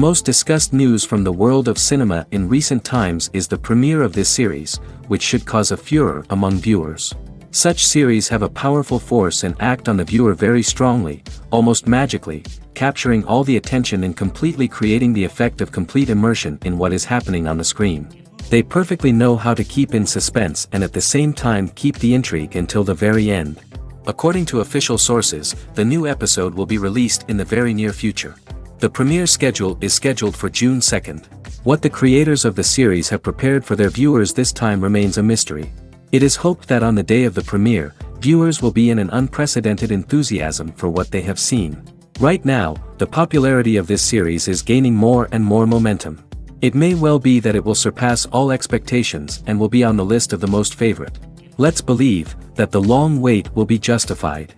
most discussed news from the world of cinema in recent times is the premiere of this series, which should cause a furor among viewers. Such series have a powerful force and act on the viewer very strongly, almost magically, capturing all the attention and completely creating the effect of complete immersion in what is happening on the screen. They perfectly know how to keep in suspense and at the same time keep the intrigue until the very end. According to official sources, the new episode will be released in the very near future. The premiere schedule is scheduled for June 2nd. What the creators of the series have prepared for their viewers this time remains a mystery. It is hoped that on the day of the premiere, viewers will be in an unprecedented enthusiasm for what they have seen. Right now, the popularity of this series is gaining more and more momentum. It may well be that it will surpass all expectations and will be on the list of the most favorite. Let's believe that the long wait will be justified.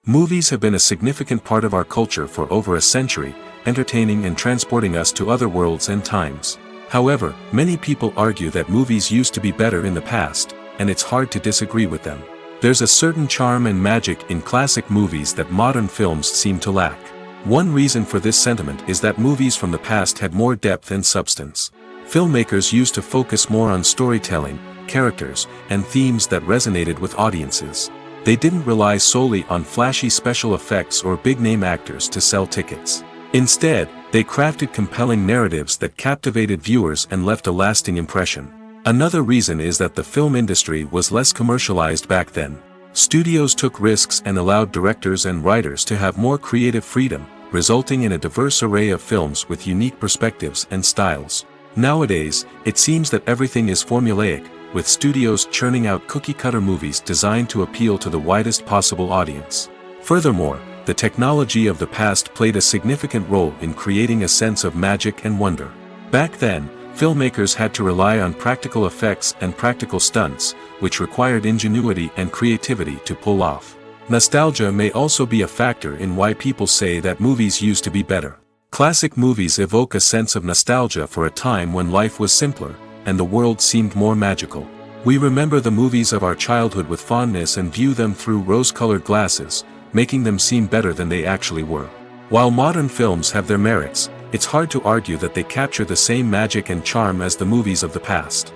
Movies have been a significant part of our culture for over a century, entertaining and transporting us to other worlds and times. However, many people argue that movies used to be better in the past, and it's hard to disagree with them. There's a certain charm and magic in classic movies that modern films seem to lack. One reason for this sentiment is that movies from the past had more depth and substance. Filmmakers used to focus more on storytelling, characters, and themes that resonated with audiences. They didn't rely solely on flashy special effects or big-name actors to sell tickets. Instead, they crafted compelling narratives that captivated viewers and left a lasting impression. Another reason is that the film industry was less commercialized back then. Studios took risks and allowed directors and writers to have more creative freedom, resulting in a diverse array of films with unique perspectives and styles. Nowadays, it seems that everything is formulaic, with studios churning out cookie-cutter movies designed to appeal to the widest possible audience. Furthermore, the technology of the past played a significant role in creating a sense of magic and wonder. Back then, filmmakers had to rely on practical effects and practical stunts, which required ingenuity and creativity to pull off. Nostalgia may also be a factor in why people say that movies used to be better. Classic movies evoke a sense of nostalgia for a time when life was simpler, and the world seemed more magical. We remember the movies of our childhood with fondness and view them through rose-colored glasses, making them seem better than they actually were. While modern films have their merits, it's hard to argue that they capture the same magic and charm as the movies of the past.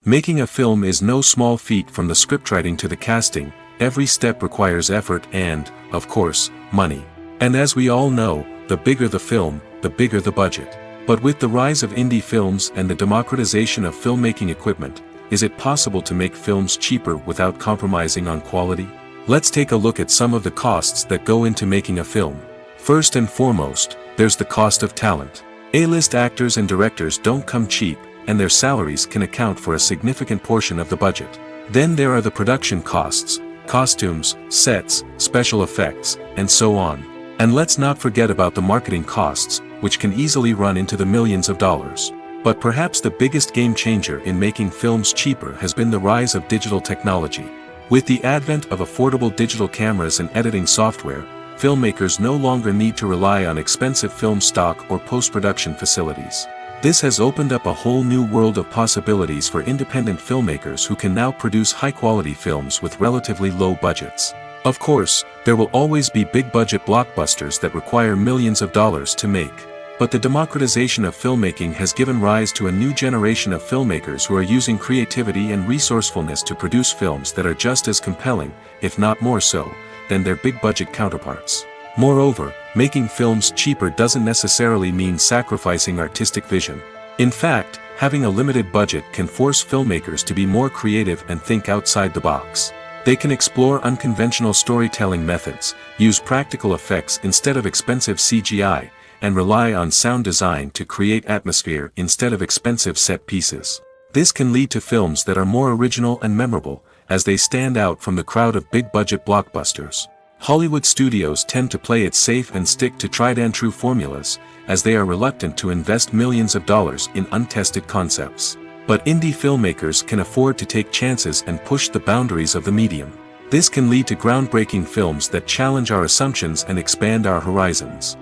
Making a film is no small feat. From the scriptwriting to the casting, every step requires effort and, of course, money. And as we all know, the bigger the film, the bigger the budget. But with the rise of indie films and the democratization of filmmaking equipment, is it possible to make films cheaper without compromising on quality? Let's take a look at some of the costs that go into making a film. First and foremost, there's the cost of talent. A-list actors and directors don't come cheap, and their salaries can account for a significant portion of the budget. Then there are the production costs, costumes, sets, special effects, and so on. And let's not forget about the marketing costs, which can easily run into the millions of dollars. But perhaps the biggest game changer in making films cheaper has been the rise of digital technology. With the advent of affordable digital cameras and editing software, filmmakers no longer need to rely on expensive film stock or post-production facilities. This has opened up a whole new world of possibilities for independent filmmakers who can now produce high-quality films with relatively low budgets. Of course, there will always be big-budget blockbusters that require millions of dollars to make. But the democratization of filmmaking has given rise to a new generation of filmmakers who are using creativity and resourcefulness to produce films that are just as compelling, if not more so, than their big-budget counterparts. Moreover, making films cheaper doesn't necessarily mean sacrificing artistic vision. In fact, having a limited budget can force filmmakers to be more creative and think outside the box. They can explore unconventional storytelling methods, use practical effects instead of expensive CGI, and rely on sound design to create atmosphere instead of expensive set pieces. This can lead to films that are more original and memorable, as they stand out from the crowd of big-budget blockbusters. Hollywood studios tend to play it safe and stick to tried-and-true formulas, as they are reluctant to invest millions of dollars in untested concepts. But indie filmmakers can afford to take chances and push the boundaries of the medium. This can lead to groundbreaking films that challenge our assumptions and expand our horizons.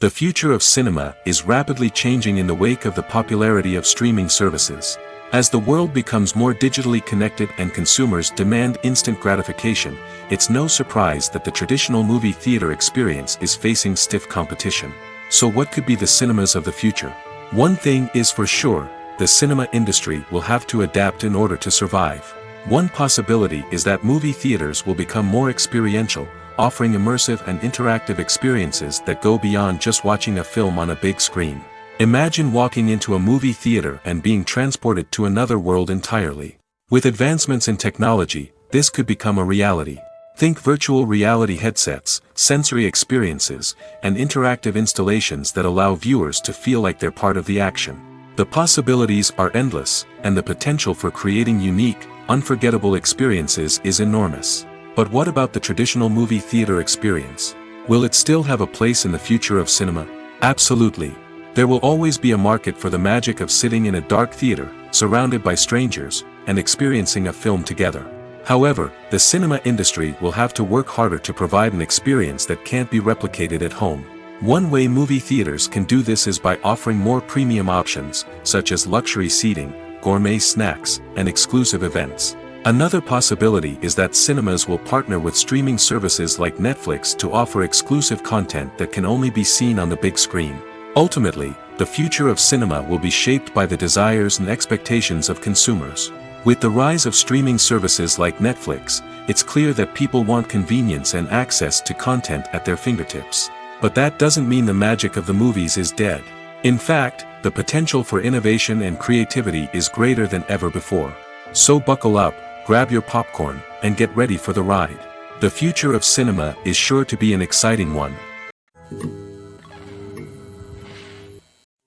The future of cinema is rapidly changing in the wake of the popularity of streaming services. As the world becomes more digitally connected and consumers demand instant gratification, it's no surprise that the traditional movie theater experience is facing stiff competition. So what could be the cinemas of the future? One thing is for sure, the cinema industry will have to adapt in order to survive. One possibility is that movie theaters will become more experiential, offering immersive and interactive experiences that go beyond just watching a film on a big screen. Imagine walking into a movie theater and being transported to another world entirely. With advancements in technology, this could become a reality. Think virtual reality headsets, sensory experiences, and interactive installations that allow viewers to feel like they're part of the action. The possibilities are endless, and the potential for creating unique, unforgettable experiences is enormous. But what about the traditional movie theater experience? Will it still have a place in the future of cinema? Absolutely. There will always be a market for the magic of sitting in a dark theater, surrounded by strangers, and experiencing a film together. However, the cinema industry will have to work harder to provide an experience that can't be replicated at home. One way movie theaters can do this is by offering more premium options, such as luxury seating, gourmet snacks, and exclusive events. Another possibility is that cinemas will partner with streaming services like Netflix to offer exclusive content that can only be seen on the big screen. Ultimately, the future of cinema will be shaped by the desires and expectations of consumers. With the rise of streaming services like Netflix, it's clear that people want convenience and access to content at their fingertips. But that doesn't mean the magic of the movies is dead. In fact, the potential for innovation and creativity is greater than ever before. So buckle up, grab your popcorn, and get ready for the ride. The future of cinema is sure to be an exciting one.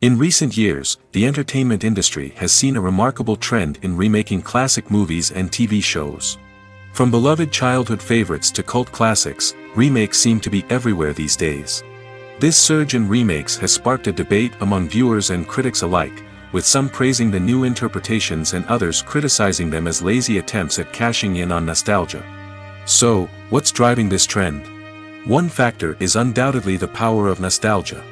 In recent years, the entertainment industry has seen a remarkable trend in remaking classic movies and TV shows. From beloved childhood favorites to cult classics, remakes seem to be everywhere these days. This surge in remakes has sparked a debate among viewers and critics alike, with some praising the new interpretations and others criticizing them as lazy attempts at cashing in on nostalgia. So, what's driving this trend? One factor is undoubtedly the power of nostalgia.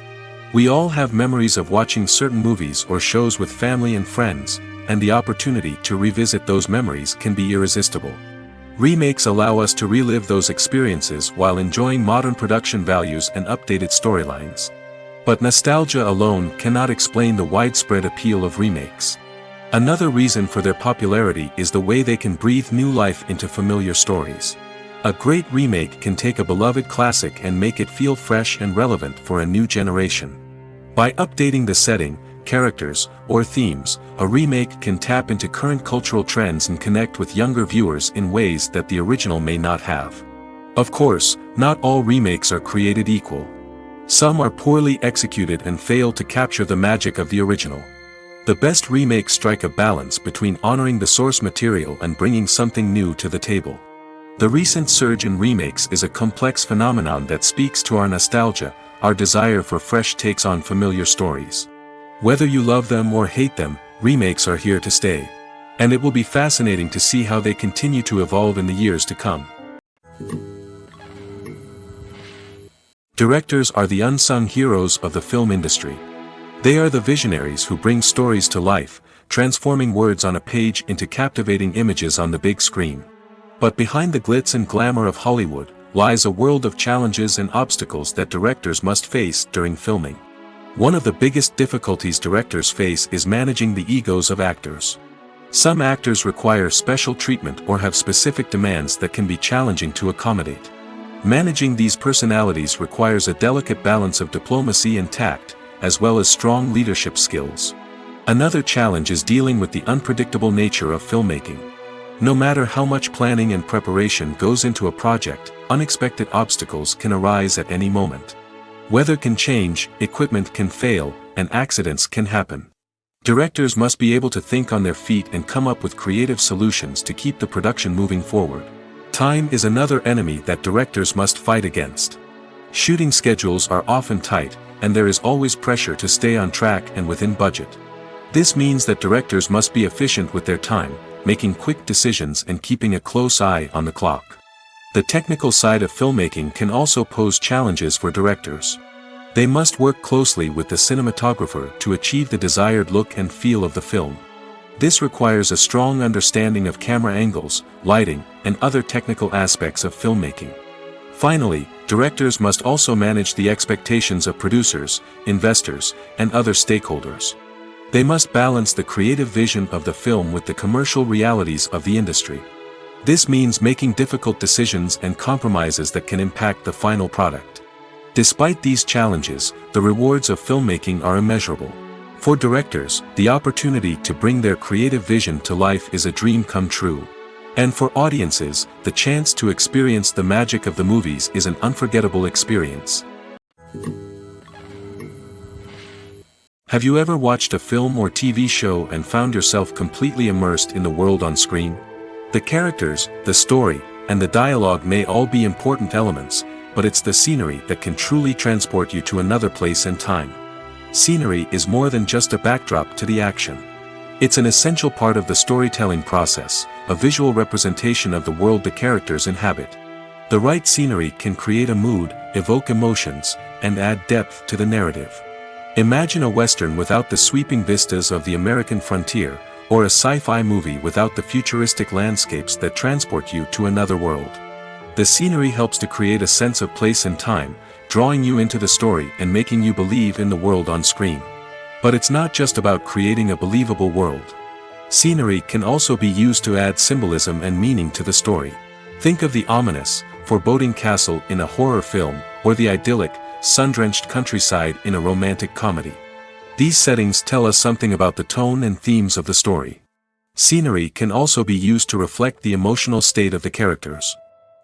We all have memories of watching certain movies or shows with family and friends, and the opportunity to revisit those memories can be irresistible. Remakes allow us to relive those experiences while enjoying modern production values and updated storylines. But nostalgia alone cannot explain the widespread appeal of remakes. Another reason for their popularity is the way they can breathe new life into familiar stories. A great remake can take a beloved classic and make it feel fresh and relevant for a new generation. By updating the setting, characters, or themes, a remake can tap into current cultural trends and connect with younger viewers in ways that the original may not have. Of course, not all remakes are created equal. Some are poorly executed and fail to capture the magic of the original. The best remakes strike a balance between honoring the source material and bringing something new to the table. The recent surge in remakes is a complex phenomenon that speaks to our nostalgia, our desire for fresh takes on familiar stories. Whether you love them or hate them, remakes are here to stay. And it will be fascinating to see how they continue to evolve in the years to come. Directors are the unsung heroes of the film industry. They are the visionaries who bring stories to life, transforming words on a page into captivating images on the big screen. But behind the glitz and glamour of Hollywood, lies a world of challenges and obstacles that directors must face during filming. One of the biggest difficulties directors face is managing the egos of actors. Some actors require special treatment or have specific demands that can be challenging to accommodate. Managing these personalities requires a delicate balance of diplomacy and tact, as well as strong leadership skills. Another challenge is dealing with the unpredictable nature of filmmaking. No matter how much planning and preparation goes into a project, unexpected obstacles can arise at any moment. Weather can change, equipment can fail, and accidents can happen. Directors must be able to think on their feet and come up with creative solutions to keep the production moving forward. Time is another enemy that directors must fight against. Shooting schedules are often tight, and there is always pressure to stay on track and within budget. This means that directors must be efficient with their time, making quick decisions and keeping a close eye on the clock. The technical side of filmmaking can also pose challenges for directors. They must work closely with the cinematographer to achieve the desired look and feel of the film. This requires a strong understanding of camera angles, lighting, and other technical aspects of filmmaking. Finally, directors must also manage the expectations of producers, investors, and other stakeholders. They must balance the creative vision of the film with the commercial realities of the industry. This means making difficult decisions and compromises that can impact the final product. Despite these challenges, the rewards of filmmaking are immeasurable. For directors, the opportunity to bring their creative vision to life is a dream come true. And for audiences, the chance to experience the magic of the movies is an unforgettable experience. Have you ever watched a film or TV show and found yourself completely immersed in the world on screen? The characters, the story, and the dialogue may all be important elements, but it's the scenery that can truly transport you to another place and time. Scenery is more than just a backdrop to the action. It's an essential part of the storytelling process, a visual representation of the world the characters inhabit. The right scenery can create a mood, evoke emotions, and add depth to the narrative. Imagine a Western without the sweeping vistas of the American frontier, or a sci-fi movie without the futuristic landscapes that transport you to another world. The scenery helps to create a sense of place and time, drawing you into the story and making you believe in the world on screen. But it's not just about creating a believable world. Scenery can also be used to add symbolism and meaning to the story. Think of the ominous, foreboding castle in a horror film, or the idyllic, sun-drenched countryside in a romantic comedy. These settings tell us something about the tone and themes of the story. Scenery can also be used to reflect the emotional state of the characters.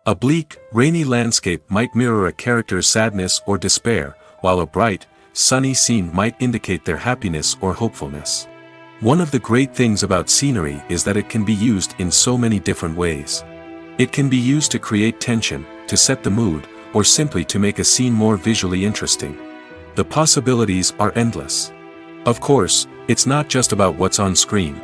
A bleak, rainy landscape might mirror a character's sadness or despair, while a bright, sunny scene might indicate their happiness or hopefulness. One of the great things about scenery is that it can be used in so many different ways. It can be used to create tension, to set the mood, or simply to make a scene more visually interesting. The possibilities are endless. Of course, it's not just about what's on screen.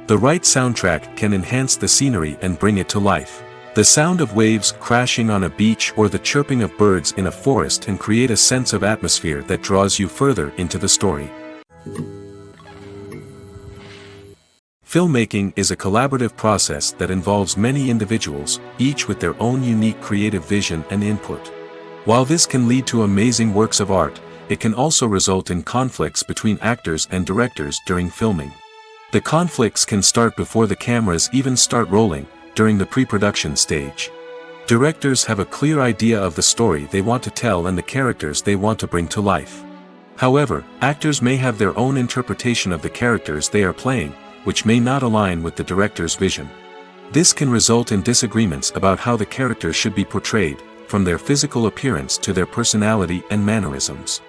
The right soundtrack can enhance the scenery and bring it to life. The sound of waves crashing on a beach or the chirping of birds in a forest can create a sense of atmosphere that draws you further into the story. Filmmaking is a collaborative process that involves many individuals, each with their own unique creative vision and input. While this can lead to amazing works of art, it can also result in conflicts between actors and directors during filming. The conflicts can start before the cameras even start rolling, during the pre-production stage. Directors have a clear idea of the story they want to tell and the characters they want to bring to life. However, actors may have their own interpretation of the characters they are playing, which may not align with the director's vision. This can result in disagreements about how the characters should be portrayed, from their physical appearance to their personality and mannerisms.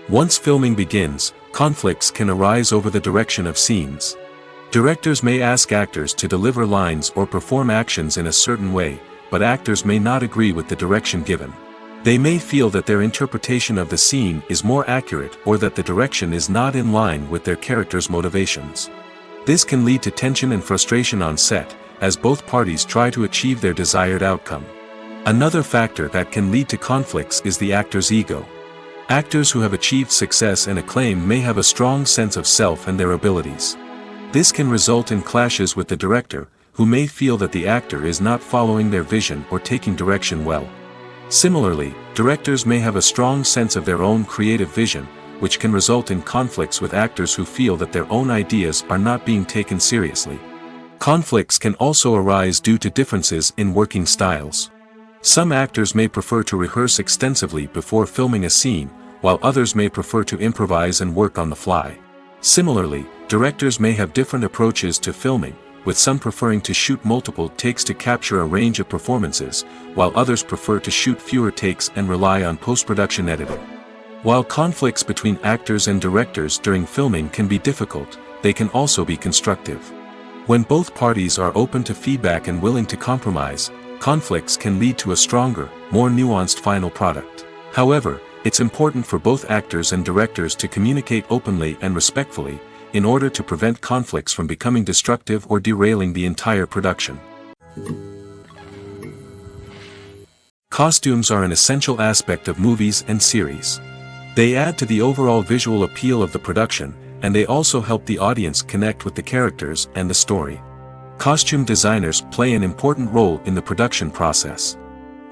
Once filming begins, conflicts can arise over the direction of scenes. Directors may ask actors to deliver lines or perform actions in a certain way, but actors may not agree with the direction given. They may feel that their interpretation of the scene is more accurate or that the direction is not in line with their character's motivations. This can lead to tension and frustration on set, as both parties try to achieve their desired outcome. Another factor that can lead to conflicts is the actor's ego. Actors who have achieved success and acclaim may have a strong sense of self and their abilities. This can result in clashes with the director, who may feel that the actor is not following their vision or taking direction well. Similarly, directors may have a strong sense of their own creative vision, which can result in conflicts with actors who feel that their own ideas are not being taken seriously. Conflicts can also arise due to differences in working styles. Some actors may prefer to rehearse extensively before filming a scene, while others may prefer to improvise and work on the fly. Similarly, directors may have different approaches to filming, with some preferring to shoot multiple takes to capture a range of performances, while others prefer to shoot fewer takes and rely on post-production editing. While conflicts between actors and directors during filming can be difficult, they can also be constructive. When both parties are open to feedback and willing to compromise, conflicts can lead to a stronger, more nuanced final product. However, it's important for both actors and directors to communicate openly and respectfully, in order to prevent conflicts from becoming destructive or derailing the entire production. Costumes are an essential aspect of movies and series. They add to the overall visual appeal of the production, and they also help the audience connect with the characters and the story. Costume designers play an important role in the production process.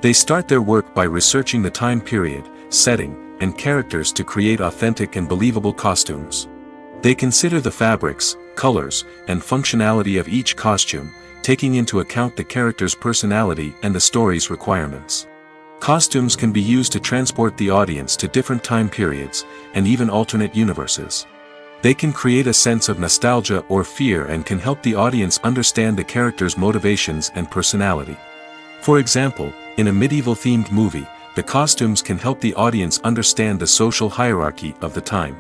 They start their work by researching the time period, setting, and characters to create authentic and believable costumes. They consider the fabrics, colors, and functionality of each costume, taking into account the character's personality and the story's requirements. Costumes can be used to transport the audience to different time periods, and even alternate universes. They can create a sense of nostalgia or fear and can help the audience understand the character's motivations and personality. For example, in a medieval-themed movie, the costumes can help the audience understand the social hierarchy of the time.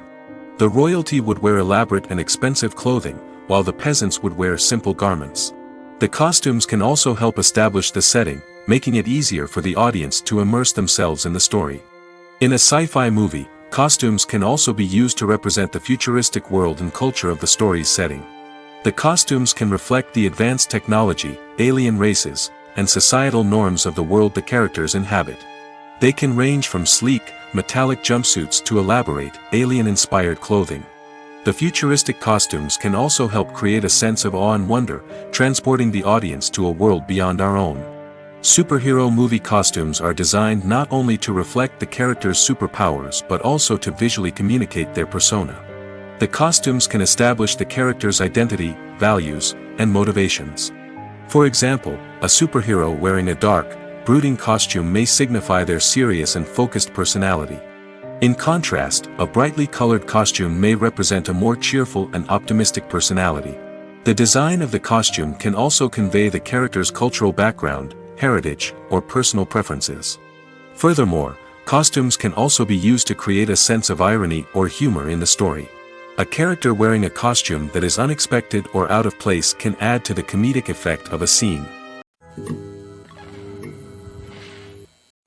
The royalty would wear elaborate and expensive clothing, while the peasants would wear simple garments. The costumes can also help establish the setting, making it easier for the audience to immerse themselves in the story. In a sci-fi movie, costumes can also be used to represent the futuristic world and culture of the story's setting. The costumes can reflect the advanced technology, alien races, and societal norms of the world the characters inhabit. They can range from sleek, metallic jumpsuits to elaborate, alien-inspired clothing. The futuristic costumes can also help create a sense of awe and wonder, transporting the audience to a world beyond our own. Superhero movie costumes are designed not only to reflect the character's superpowers but also to visually communicate their persona. The costumes can establish the character's identity, values, and motivations. For example, a superhero wearing a dark, brooding costume may signify their serious and focused personality. In contrast, a brightly colored costume may represent a more cheerful and optimistic personality. The design of the costume can also convey the character's cultural background, heritage, or personal preferences. Furthermore, costumes can also be used to create a sense of irony or humor in the story. A character wearing a costume that is unexpected or out of place can add to the comedic effect of a scene.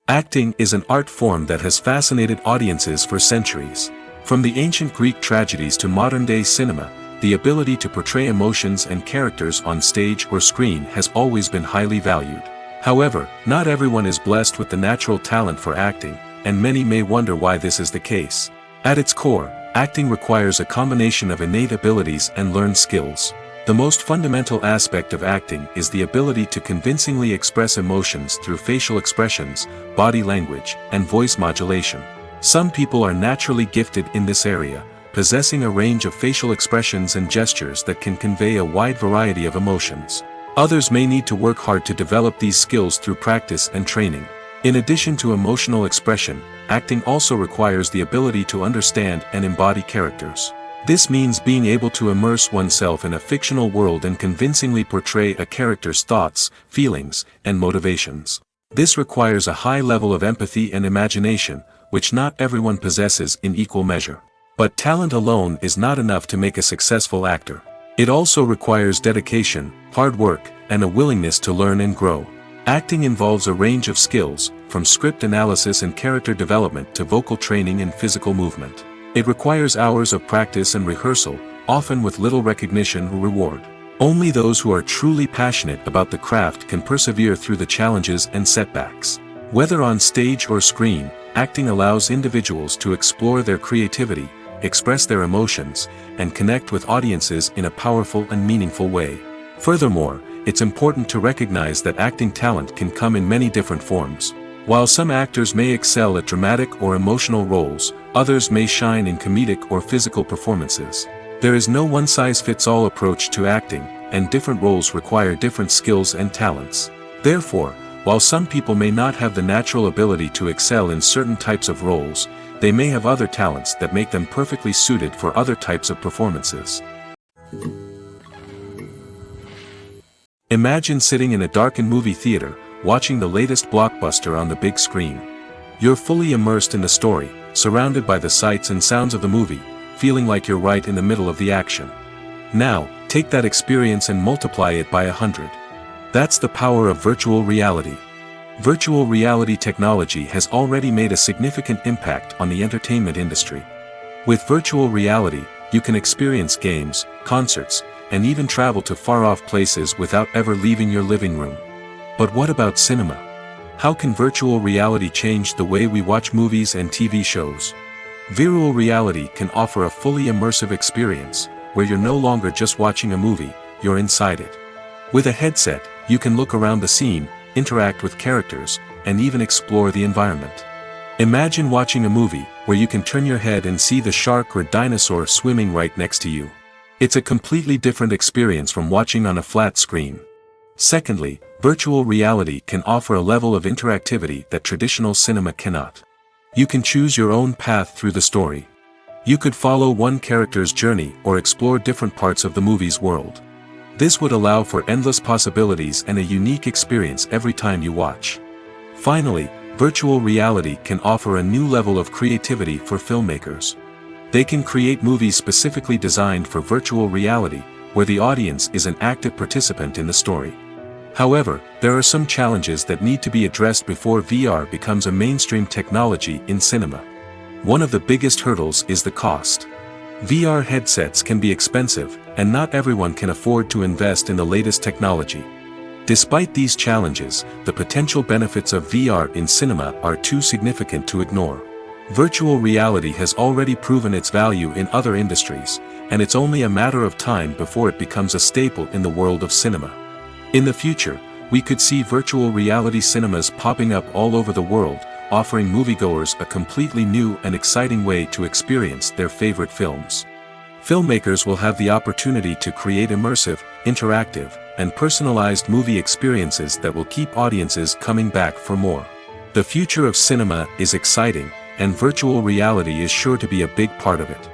Acting is an art form that has fascinated audiences for centuries. From the ancient Greek tragedies to modern-day cinema, the ability to portray emotions and characters on stage or screen has always been highly valued. However, not everyone is blessed with the natural talent for acting, and many may wonder why this is the case. At its core, acting requires a combination of innate abilities and learned skills. The most fundamental aspect of acting is the ability to convincingly express emotions through facial expressions, body language, and voice modulation. Some people are naturally gifted in this area, possessing a range of facial expressions and gestures that can convey a wide variety of emotions. Others may need to work hard to develop these skills through practice and training. In addition to emotional expression, acting also requires the ability to understand and embody characters. This means being able to immerse oneself in a fictional world and convincingly portray a character's thoughts, feelings, and motivations. This requires a high level of empathy and imagination, which not everyone possesses in equal measure. But talent alone is not enough to make a successful actor. It also requires dedication, hard work, and a willingness to learn and grow. Acting involves a range of skills, from script analysis and character development to vocal training and physical movement. It requires hours of practice and rehearsal, often with little recognition or reward. Only those who are truly passionate about the craft can persevere through the challenges and setbacks. Whether on stage or screen, acting allows individuals to explore their creativity, express their emotions, and connect with audiences in a powerful and meaningful way. Furthermore, it's important to recognize that acting talent can come in many different forms. While some actors may excel at dramatic or emotional roles, others may shine in comedic or physical performances. There is no one-size-fits-all approach to acting, and different roles require different skills and talents. Therefore, while some people may not have the natural ability to excel in certain types of roles, they may have other talents that make them perfectly suited for other types of performances. Imagine sitting in a darkened movie theater, watching the latest blockbuster on the big screen. You're fully immersed in the story, surrounded by the sights and sounds of the movie, feeling like you're right in the middle of the action. Now, take that experience and multiply it by 100. That's the power of virtual reality. Virtual reality technology has already made a significant impact on the entertainment industry. With virtual reality, you can experience games, concerts, and even travel to far-off places without ever leaving your living room. But what about cinema? How can virtual reality change the way we watch movies and TV shows? Virtual reality can offer a fully immersive experience, where you're no longer just watching a movie, you're inside it. With a headset, you can look around the scene, interact with characters, and even explore the environment. Imagine watching a movie where you can turn your head and see the shark or dinosaur swimming right next to you. It's a completely different experience from watching on a flat screen. Secondly, virtual reality can offer a level of interactivity that traditional cinema cannot. You can choose your own path through the story. You could follow one character's journey or explore different parts of the movie's world. This would allow for endless possibilities and a unique experience every time you watch. Finally, virtual reality can offer a new level of creativity for filmmakers. They can create movies specifically designed for virtual reality, where the audience is an active participant in the story. However, there are some challenges that need to be addressed before VR becomes a mainstream technology in cinema. One of the biggest hurdles is the cost. VR headsets can be expensive, and not everyone can afford to invest in the latest technology. Despite these challenges, the potential benefits of VR in cinema are too significant to ignore. Virtual reality has already proven its value in other industries, and it's only a matter of time before it becomes a staple in the world of cinema. In the future, we could see virtual reality cinemas popping up all over the world, offering moviegoers a completely new and exciting way to experience their favorite films. Filmmakers will have the opportunity to create immersive, interactive, and personalized movie experiences that will keep audiences coming back for more. The future of cinema is exciting, and virtual reality is sure to be a big part of it.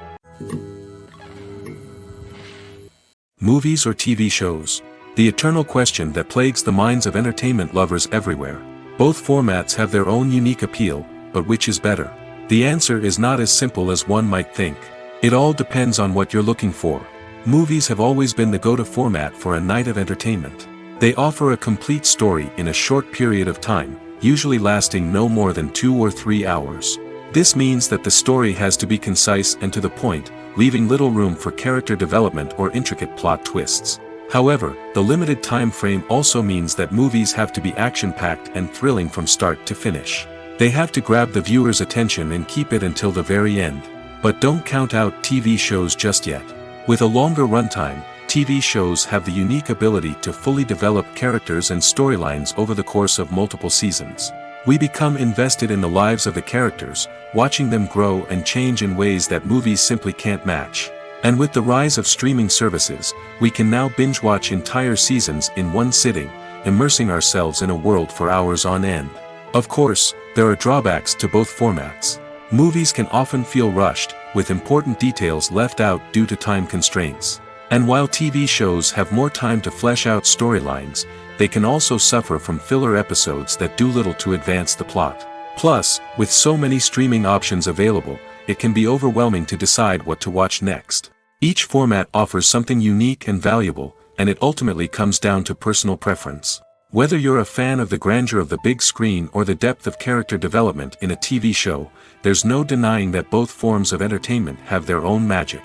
Movies or TV shows? The eternal question that plagues the minds of entertainment lovers everywhere. Both formats have their own unique appeal, but which is better? The answer is not as simple as one might think. It all depends on what you're looking for. Movies have always been the go-to format for a night of entertainment. They offer a complete story in a short period of time, usually lasting no more than 2 or 3 hours. This means that the story has to be concise and to the point, leaving little room for character development or intricate plot twists. However, the limited time frame also means that movies have to be action-packed and thrilling from start to finish. They have to grab the viewer's attention and keep it until the very end. But don't count out TV shows just yet. With a longer runtime, TV shows have the unique ability to fully develop characters and storylines over the course of multiple seasons. We become invested in the lives of the characters, watching them grow and change in ways that movies simply can't match. And with the rise of streaming services, we can now binge-watch entire seasons in one sitting, immersing ourselves in a world for hours on end. Of course, there are drawbacks to both formats. Movies can often feel rushed, with important details left out due to time constraints. And while TV shows have more time to flesh out storylines, they can also suffer from filler episodes that do little to advance the plot. Plus, with so many streaming options available, it can be overwhelming to decide what to watch next. Each format offers something unique and valuable, and it ultimately comes down to personal preference. Whether you're a fan of the grandeur of the big screen or the depth of character development in a TV show, there's no denying that both forms of entertainment have their own magic.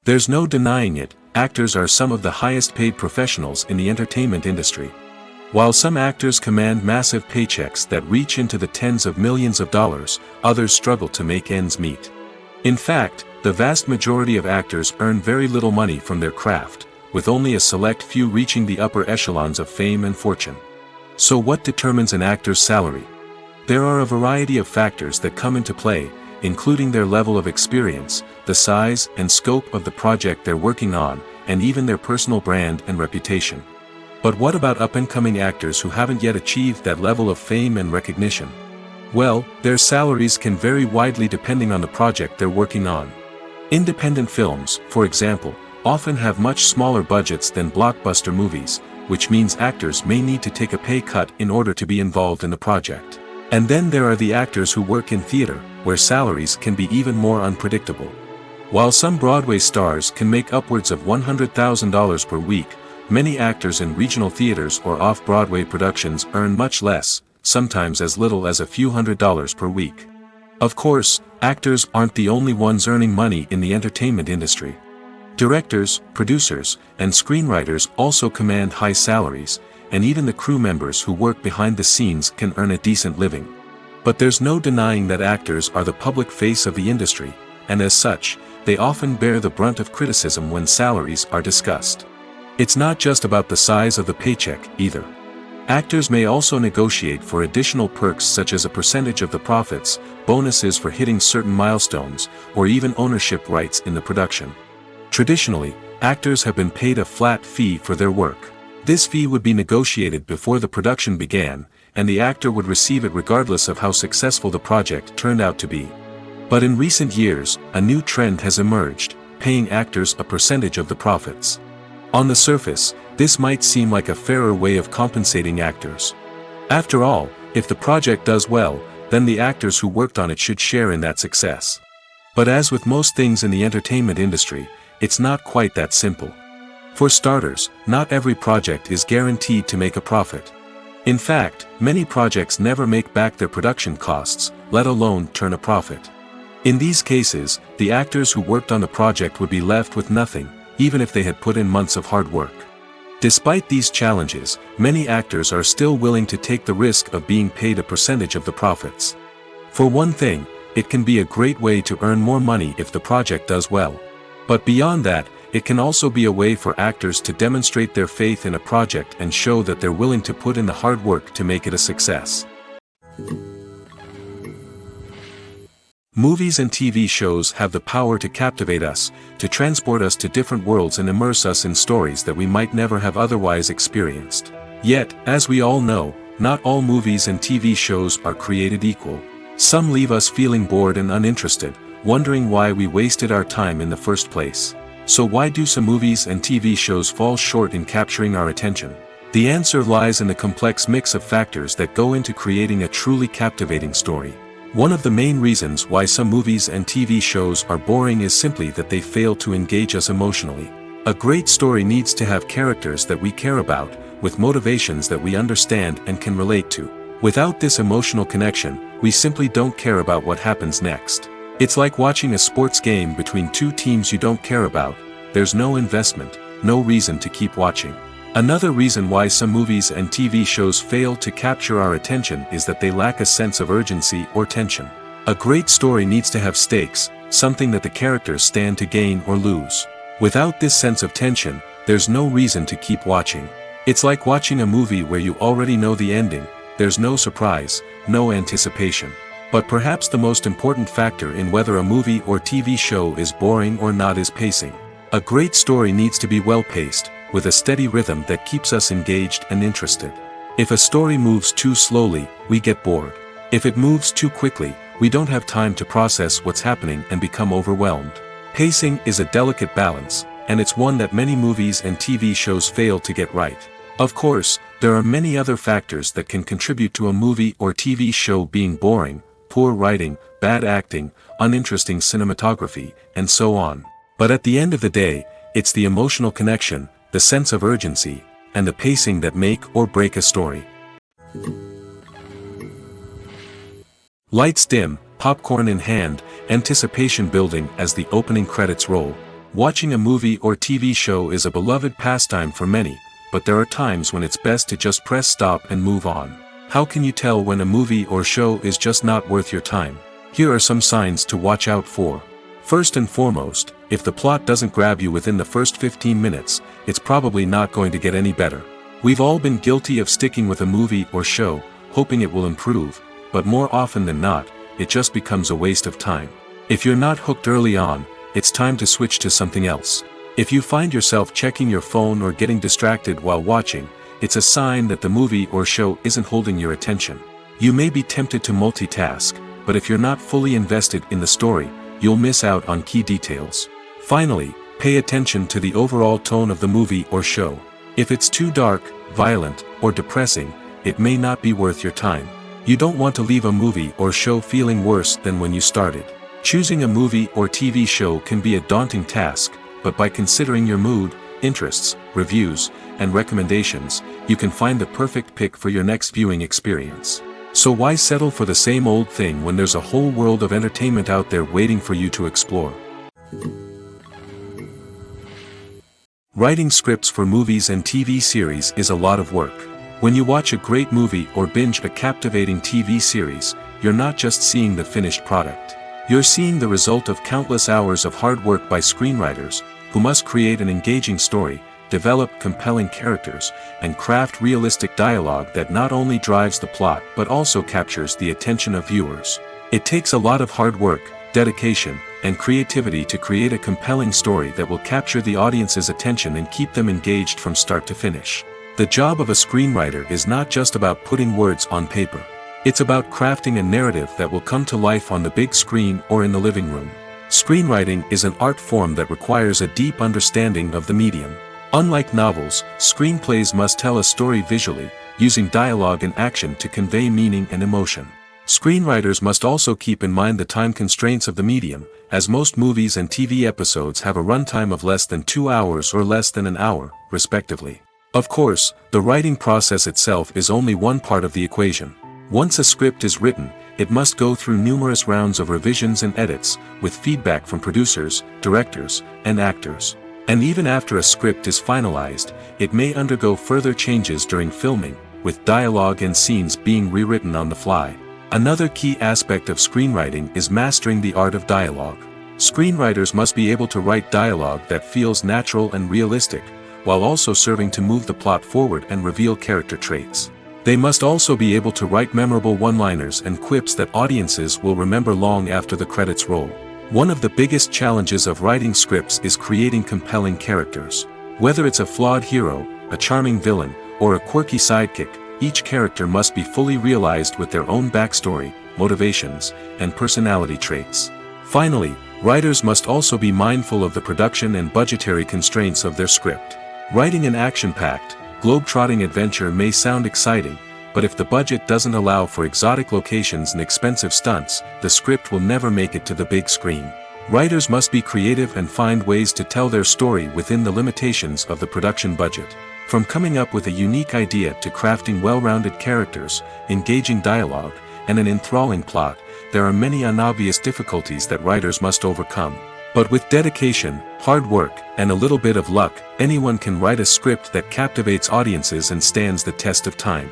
There's no denying it, actors are some of the highest paid professionals in the entertainment industry. While some actors command massive paychecks that reach into the tens of millions of dollars, others struggle to make ends meet. In fact, the vast majority of actors earn very little money from their craft, with only a select few reaching the upper echelons of fame and fortune. So what determines an actor's salary? There are a variety of factors that come into play, including their level of experience, the size and scope of the project they're working on, and even their personal brand and reputation. But what about up-and-coming actors who haven't yet achieved that level of fame and recognition? Well, their salaries can vary widely depending on the project they're working on. Independent films, for example, often have much smaller budgets than blockbuster movies, which means actors may need to take a pay cut in order to be involved in the project. And then there are the actors who work in theater, where salaries can be even more unpredictable. While some Broadway stars can make upwards of $100,000 per week, many actors in regional theaters or off-Broadway productions earn much less, sometimes as little as a few $100s per week. Of course, actors aren't the only ones earning money in the entertainment industry. Directors, producers, and screenwriters also command high salaries, and even the crew members who work behind the scenes can earn a decent living. But there's no denying that actors are the public face of the industry, and as such, they often bear the brunt of criticism when salaries are discussed. It's not just about the size of the paycheck, either. Actors may also negotiate for additional perks such as a percentage of the profits, bonuses for hitting certain milestones, or even ownership rights in the production. Traditionally, actors have been paid a flat fee for their work. This fee would be negotiated before the production began, and the actor would receive it regardless of how successful the project turned out to be. But in recent years, a new trend has emerged, paying actors a percentage of the profits. On the surface, this might seem like a fairer way of compensating actors. After all, if the project does well, then the actors who worked on it should share in that success. But as with most things in the entertainment industry, it's not quite that simple. For starters, not every project is guaranteed to make a profit. In fact, many projects never make back their production costs, let alone turn a profit. In these cases, the actors who worked on the project would be left with nothing, even if they had put in months of hard work. Despite these challenges, many actors are still willing to take the risk of being paid a percentage of the profits. For one thing, it can be a great way to earn more money if the project does well. But beyond that, it can also be a way for actors to demonstrate their faith in a project and show that they're willing to put in the hard work to make it a success. Movies and TV shows have the power to captivate us, to transport us to different worlds and immerse us in stories that we might never have otherwise experienced. Yet, as we all know, not all movies and TV shows are created equal. Some leave us feeling bored and uninterested, wondering why we wasted our time in the first place. So why do some movies and TV shows fall short in capturing our attention? The answer lies in the complex mix of factors that go into creating a truly captivating story. One of the main reasons why some movies and TV shows are boring is simply that they fail to engage us emotionally. A great story needs to have characters that we care about, with motivations that we understand and can relate to. Without this emotional connection, we simply don't care about what happens next. It's like watching a sports game between two teams you don't care about. There's no investment, no reason to keep watching. Another reason why some movies and TV shows fail to capture our attention is that they lack a sense of urgency or tension. A great story needs to have stakes, something that the characters stand to gain or lose. Without this sense of tension, there's no reason to keep watching. It's like watching a movie where you already know the ending, there's no surprise, no anticipation. But perhaps the most important factor in whether a movie or TV show is boring or not is pacing. A great story needs to be well-paced, with a steady rhythm that keeps us engaged and interested. If a story moves too slowly, we get bored. If it moves too quickly, we don't have time to process what's happening and become overwhelmed. Pacing is a delicate balance, and it's one that many movies and TV shows fail to get right. Of course, there are many other factors that can contribute to a movie or TV show being boring: poor writing, bad acting, uninteresting cinematography, and so on. But at the end of the day, it's the emotional connection, the sense of urgency, and the pacing that make or break a story. Lights dim, popcorn in hand, anticipation building as the opening credits roll. Watching a movie or TV show is a beloved pastime for many, but there are times when it's best to just press stop and move on. How can you tell when a movie or show is just not worth your time? Here are some signs to watch out for. First and foremost, if the plot doesn't grab you within the first 15 minutes, it's probably not going to get any better. We've all been guilty of sticking with a movie or show, hoping it will improve, but more often than not, it just becomes a waste of time. If you're not hooked early on, it's time to switch to something else. If you find yourself checking your phone or getting distracted while watching, it's a sign that the movie or show isn't holding your attention. You may be tempted to multitask, but if you're not fully invested in the story, you'll miss out on key details. Finally, pay attention to the overall tone of the movie or show. If it's too dark, violent, or depressing, it may not be worth your time. You don't want to leave a movie or show feeling worse than when you started. Choosing a movie or TV show can be a daunting task, but by considering your mood, interests, reviews, and recommendations, you can find the perfect pick for your next viewing experience. So why settle for the same old thing when there's a whole world of entertainment out there waiting for you to explore? Writing scripts for movies and TV series is a lot of work. When you watch a great movie or binge a captivating TV series, you're not just seeing the finished product. You're seeing the result of countless hours of hard work by screenwriters, who must create an engaging story, develop compelling characters, and craft realistic dialogue that not only drives the plot but also captures the attention of viewers. It takes a lot of hard work, dedication, and creativity to create a compelling story that will capture the audience's attention and keep them engaged from start to finish. The job of a screenwriter is not just about putting words on paper. It's about crafting a narrative that will come to life on the big screen or in the living room. Screenwriting is an art form that requires a deep understanding of the medium. Unlike novels, screenplays must tell a story visually, using dialogue and action to convey meaning and emotion. Screenwriters must also keep in mind the time constraints of the medium, as most movies and TV episodes have a runtime of less than 2 hours or less than an hour, respectively. Of course, the writing process itself is only one part of the equation. Once a script is written, it must go through numerous rounds of revisions and edits, with feedback from producers, directors, and actors. And even after a script is finalized, it may undergo further changes during filming, with dialogue and scenes being rewritten on the fly. Another key aspect of screenwriting is mastering the art of dialogue. Screenwriters must be able to write dialogue that feels natural and realistic, while also serving to move the plot forward and reveal character traits. They must also be able to write memorable one-liners and quips that audiences will remember long after the credits roll. One of the biggest challenges of writing scripts is creating compelling characters. Whether it's a flawed hero, a charming villain, or a quirky sidekick, each character must be fully realized with their own backstory, motivations, and personality traits. Finally, writers must also be mindful of the production and budgetary constraints of their script. Writing an action-packed, globe-trotting adventure may sound exciting, but if the budget doesn't allow for exotic locations and expensive stunts, the script will never make it to the big screen. Writers must be creative and find ways to tell their story within the limitations of the production budget. From coming up with a unique idea to crafting well-rounded characters, engaging dialogue, and an enthralling plot, there are many unobvious difficulties that writers must overcome. But with dedication, hard work, and a little bit of luck, anyone can write a script that captivates audiences and stands the test of time.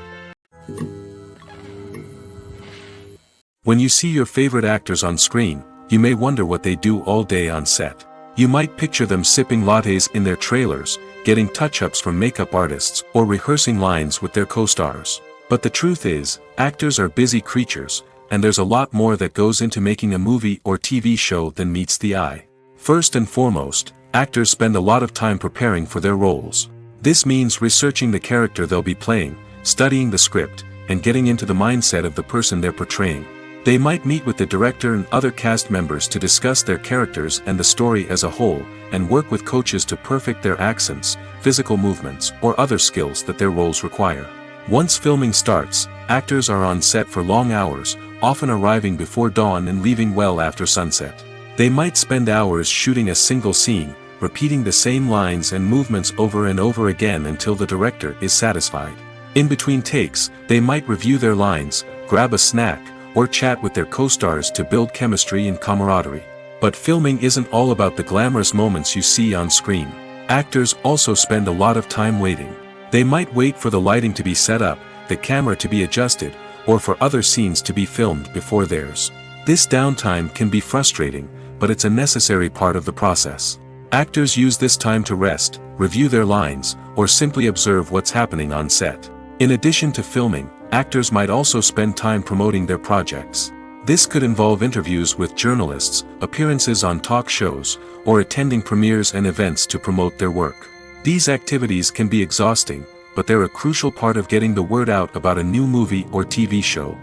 When you see your favorite actors on screen, you may wonder what they do all day on set. You might picture them sipping lattes in their trailers, getting touch-ups from makeup artists, or rehearsing lines with their co-stars. But the truth is, actors are busy creatures, and there's a lot more that goes into making a movie or TV show than meets the eye. First and foremost, actors spend a lot of time preparing for their roles. This means researching the character they'll be playing, studying the script, and getting into the mindset of the person they're portraying. They might meet with the director and other cast members to discuss their characters and the story as a whole, and work with coaches to perfect their accents, physical movements, or other skills that their roles require. Once filming starts, actors are on set for long hours, often arriving before dawn and leaving well after sunset. They might spend hours shooting a single scene, repeating the same lines and movements over and over again until the director is satisfied. In between takes, they might review their lines, grab a snack, or chat with their co-stars to build chemistry and camaraderie. But filming isn't all about the glamorous moments you see on screen. Actors also spend a lot of time waiting. They might wait for the lighting to be set up, the camera to be adjusted, or for other scenes to be filmed before theirs. This downtime can be frustrating, but it's a necessary part of the process. Actors use this time to rest, review their lines, or simply observe what's happening on set. In addition to filming, actors might also spend time promoting their projects. This could involve interviews with journalists, appearances on talk shows, or attending premieres and events to promote their work. These activities can be exhausting, but they're a crucial part of getting the word out about a new movie or TV show.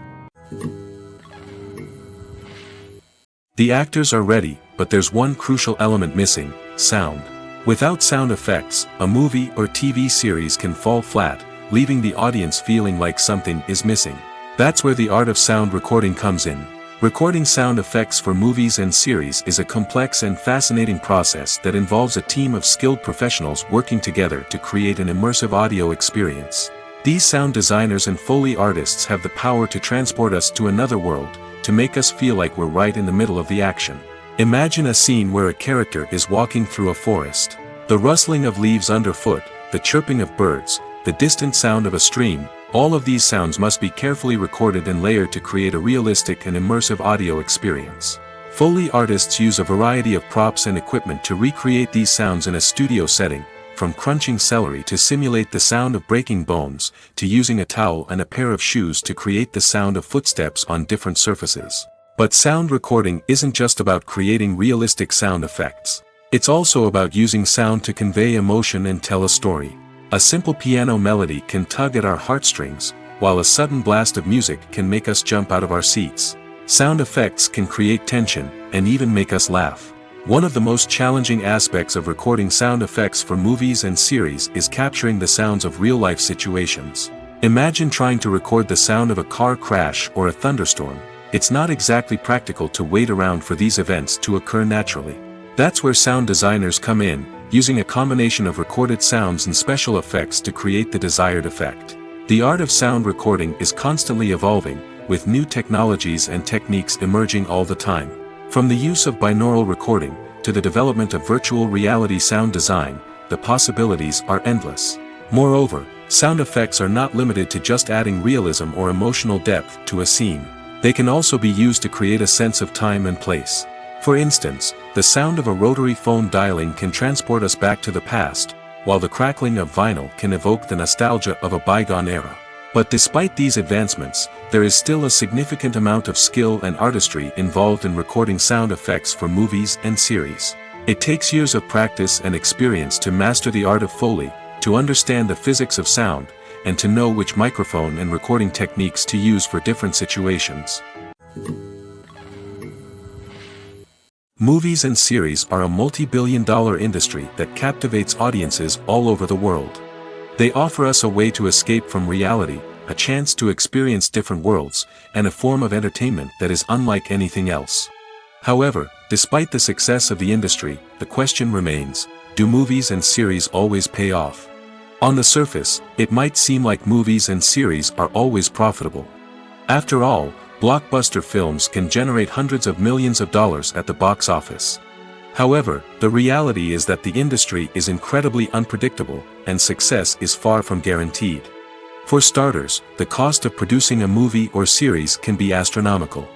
The actors are ready, but there's one crucial element missing: sound. Without sound effects, a movie or TV series can fall flat, leaving the audience feeling like something is missing. That's where the art of sound recording comes in. Recording sound effects for movies and series is a complex and fascinating process that involves a team of skilled professionals working together to create an immersive audio experience. These sound designers and Foley artists have the power to transport us to another world, to make us feel like we're right in the middle of the action. Imagine a scene where a character is walking through a forest. The rustling of leaves underfoot, the chirping of birds, the distant sound of a stream. All of these sounds must be carefully recorded and layered to create a realistic and immersive audio experience. Foley artists use a variety of props and equipment to recreate these sounds in a studio setting, from crunching celery to simulate the sound of breaking bones, to using a towel and a pair of shoes to create the sound of footsteps on different surfaces. But sound recording isn't just about creating realistic sound effects. It's also about using sound to convey emotion and tell a story. A simple piano melody can tug at our heartstrings, while a sudden blast of music can make us jump out of our seats. Sound effects can create tension, and even make us laugh. One of the most challenging aspects of recording sound effects for movies and series is capturing the sounds of real-life situations. Imagine trying to record the sound of a car crash or a thunderstorm. It's not exactly practical to wait around for these events to occur naturally. That's where sound designers come in, using a combination of recorded sounds and special effects to create the desired effect. The art of sound recording is constantly evolving, with new technologies and techniques emerging all the time. From the use of binaural recording, to the development of virtual reality sound design, the possibilities are endless. Moreover, sound effects are not limited to just adding realism or emotional depth to a scene. They can also be used to create a sense of time and place. For instance, the sound of a rotary phone dialing can transport us back to the past, while the crackling of vinyl can evoke the nostalgia of a bygone era. But despite these advancements, there is still a significant amount of skill and artistry involved in recording sound effects for movies and series. It takes years of practice and experience to master the art of Foley, to understand the physics of sound, and to know which microphone and recording techniques to use for different situations. Movies and series are a multi-billion-dollar industry that captivates audiences all over the world. They offer us a way to escape from reality, a chance to experience different worlds, and a form of entertainment that is unlike anything else. However, despite the success of the industry, the question remains, do movies and series always pay off? On the surface, it might seem like movies and series are always profitable. After all, blockbuster films can generate hundreds of millions of dollars at the box office. However, the reality is that the industry is incredibly unpredictable, and success is far from guaranteed. For starters, the cost of producing a movie or series can be astronomical.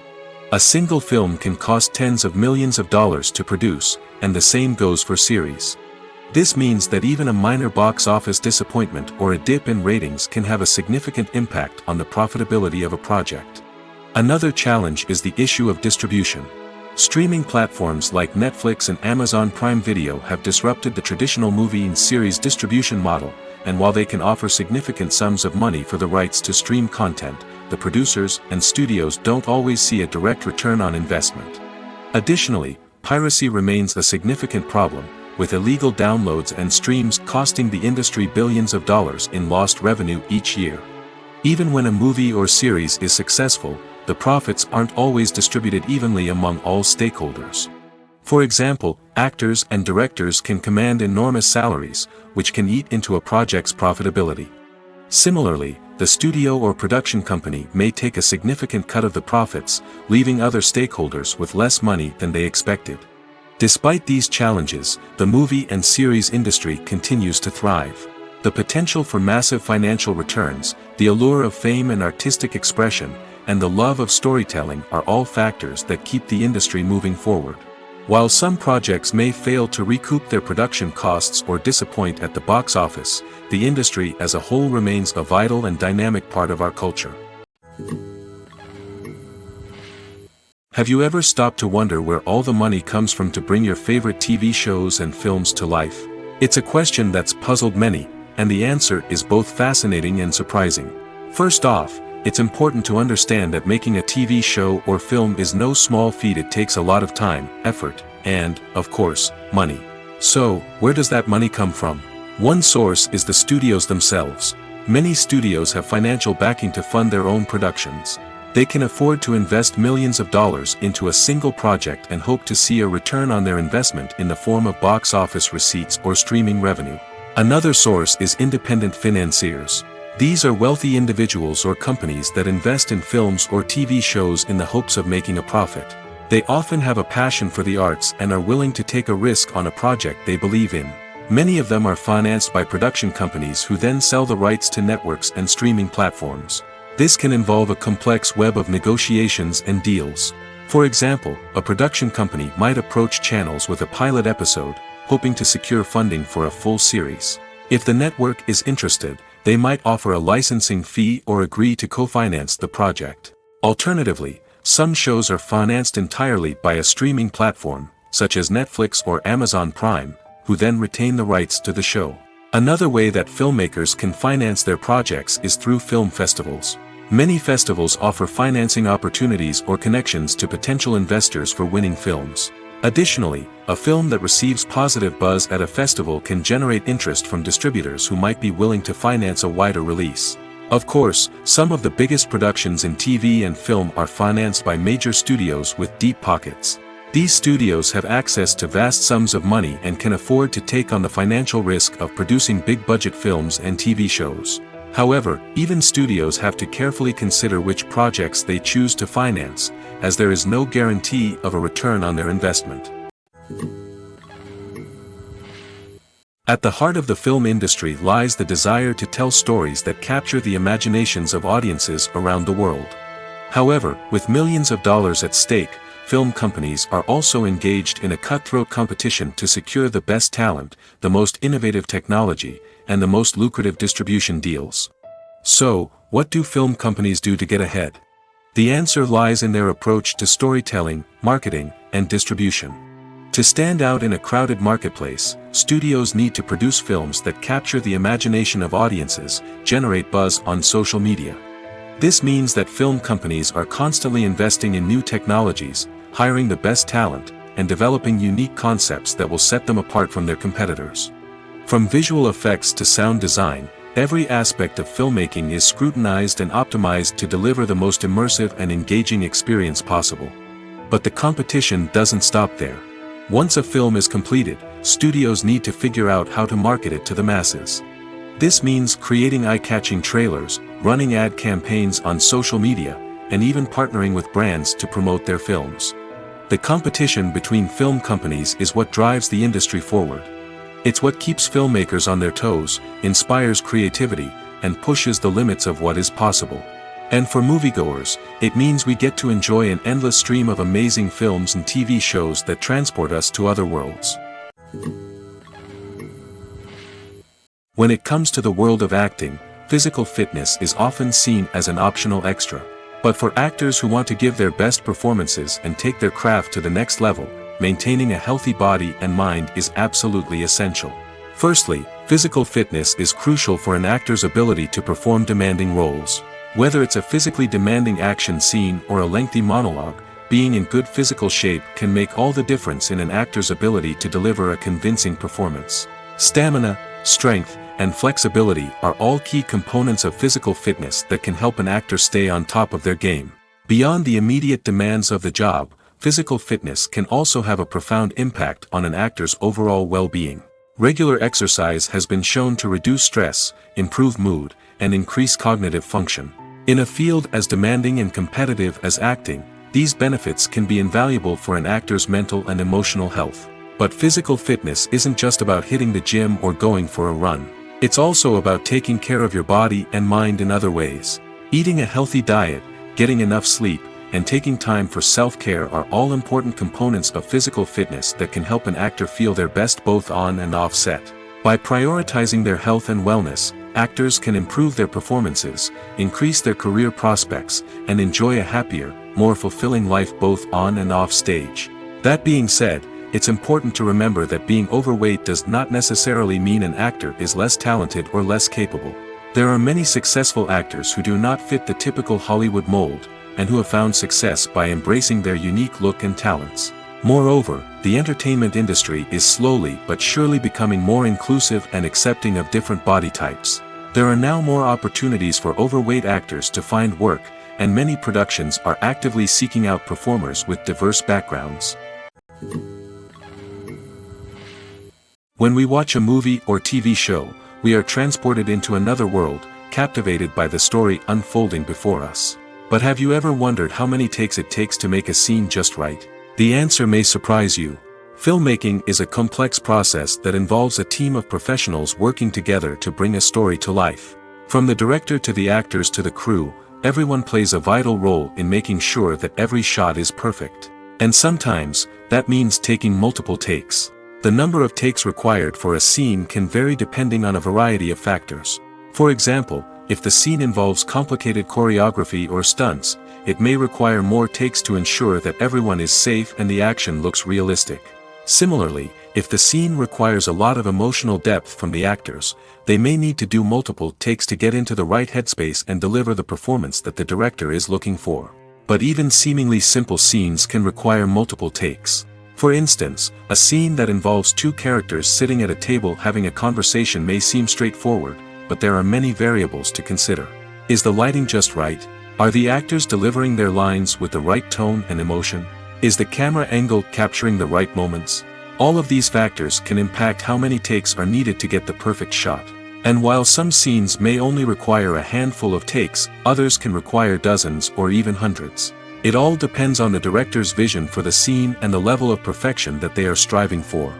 A single film can cost tens of millions of dollars to produce, and the same goes for series. This means that even a minor box office disappointment or a dip in ratings can have a significant impact on the profitability of a project. Another challenge is the issue of distribution. Streaming platforms like Netflix and Amazon Prime Video have disrupted the traditional movie and series distribution model, and while they can offer significant sums of money for the rights to stream content, the producers and studios don't always see a direct return on investment. Additionally, piracy remains a significant problem, with illegal downloads and streams costing the industry billions of dollars in lost revenue each year. Even when a movie or series is successful, the profits aren't always distributed evenly among all stakeholders. For example, actors and directors can command enormous salaries, which can eat into a project's profitability. Similarly, the studio or production company may take a significant cut of the profits, leaving other stakeholders with less money than they expected. Despite these challenges, the movie and series industry continues to thrive. The potential for massive financial returns, the allure of fame and artistic expression, and the love of storytelling are all factors that keep the industry moving forward. While some projects may fail to recoup their production costs or disappoint at the box office, the industry as a whole remains a vital and dynamic part of our culture. Have you ever stopped to wonder where all the money comes from to bring your favorite TV shows and films to life? It's a question that's puzzled many, and the answer is both fascinating and surprising. First off, it's important to understand that making a TV show or film is no small feat. It takes a lot of time, effort, and, of course, money. So, where does that money come from? One source is the studios themselves. Many studios have financial backing to fund their own productions. They can afford to invest millions of dollars into a single project and hope to see a return on their investment in the form of box office receipts or streaming revenue. Another source is independent financiers. These are wealthy individuals or companies that invest in films or TV shows in the hopes of making a profit. They often have a passion for the arts and are willing to take a risk on a project they believe in. Many of them are financed by production companies who then sell the rights to networks and streaming platforms. This can involve a complex web of negotiations and deals. For example, a production company might approach channels with a pilot episode, hoping to secure funding for a full series. If the network is interested, they might offer a licensing fee or agree to co-finance the project. Alternatively, some shows are financed entirely by a streaming platform, such as Netflix or Amazon Prime, who then retain the rights to the show. Another way that filmmakers can finance their projects is through film festivals. Many festivals offer financing opportunities or connections to potential investors for winning films. Additionally, a film that receives positive buzz at a festival can generate interest from distributors who might be willing to finance a wider release. Of course, some of the biggest productions in TV and film are financed by major studios with deep pockets. These studios have access to vast sums of money and can afford to take on the financial risk of producing big-budget films and TV shows. However, even studios have to carefully consider which projects they choose to finance, as there is no guarantee of a return on their investment. At the heart of the film industry lies the desire to tell stories that capture the imaginations of audiences around the world. However, with millions of dollars at stake, film companies are also engaged in a cutthroat competition to secure the best talent, the most innovative technology, and the most lucrative distribution deals. So, what do film companies do to get ahead? The answer lies in their approach to storytelling, marketing, and distribution. To stand out in a crowded marketplace, studios need to produce films that capture the imagination of audiences, generate buzz on social media. This means that film companies are constantly investing in new technologies, hiring the best talent, and developing unique concepts that will set them apart from their competitors. From visual effects to sound design, every aspect of filmmaking is scrutinized and optimized to deliver the most immersive and engaging experience possible. But the competition doesn't stop there. Once a film is completed, studios need to figure out how to market it to the masses. This means creating eye-catching trailers, running ad campaigns on social media, and even partnering with brands to promote their films. The competition between film companies is what drives the industry forward. It's what keeps filmmakers on their toes, inspires creativity, and pushes the limits of what is possible. And for moviegoers, it means we get to enjoy an endless stream of amazing films and TV shows that transport us to other worlds. When it comes to the world of acting, physical fitness is often seen as an optional extra. But for actors who want to give their best performances and take their craft to the next level, maintaining a healthy body and mind is absolutely essential. Firstly, physical fitness is crucial for an actor's ability to perform demanding roles. Whether it's a physically demanding action scene or a lengthy monologue, being in good physical shape can make all the difference in an actor's ability to deliver a convincing performance. Stamina, strength, and flexibility are all key components of physical fitness that can help an actor stay on top of their game. Beyond the immediate demands of the job, physical fitness can also have a profound impact on an actor's overall well-being. Regular exercise has been shown to reduce stress, improve mood, and increase cognitive function. In a field as demanding and competitive as acting, these benefits can be invaluable for an actor's mental and emotional health. But physical fitness isn't just about hitting the gym or going for a run. It's also about taking care of your body and mind in other ways. Eating a healthy diet, getting enough sleep, and taking time for self-care are all important components of physical fitness that can help an actor feel their best both on and off set. By prioritizing their health and wellness, actors can improve their performances, increase their career prospects, and enjoy a happier, more fulfilling life both on and off stage. That being said, it's important to remember that being overweight does not necessarily mean an actor is less talented or less capable. There are many successful actors who do not fit the typical Hollywood mold, and who have found success by embracing their unique look and talents. Moreover, the entertainment industry is slowly but surely becoming more inclusive and accepting of different body types. There are now more opportunities for overweight actors to find work, and many productions are actively seeking out performers with diverse backgrounds. When we watch a movie or TV show, we are transported into another world, captivated by the story unfolding before us. But have you ever wondered how many takes it takes to make a scene just right? The answer may surprise you. Filmmaking is a complex process that involves a team of professionals working together to bring a story to life. From the director to the actors to the crew, everyone plays a vital role in making sure that every shot is perfect. And sometimes, that means taking multiple takes. The number of takes required for a scene can vary depending on a variety of factors. For example, if the scene involves complicated choreography or stunts, it may require more takes to ensure that everyone is safe and the action looks realistic. Similarly, if the scene requires a lot of emotional depth from the actors, they may need to do multiple takes to get into the right headspace and deliver the performance that the director is looking for. But even seemingly simple scenes can require multiple takes. For instance, a scene that involves two characters sitting at a table having a conversation may seem straightforward, but there are many variables to consider. Is the lighting just right? Are the actors delivering their lines with the right tone and emotion? Is the camera angle capturing the right moments? All of these factors can impact how many takes are needed to get the perfect shot. And while some scenes may only require a handful of takes, others can require dozens or even hundreds. It all depends on the director's vision for the scene and the level of perfection that they are striving for.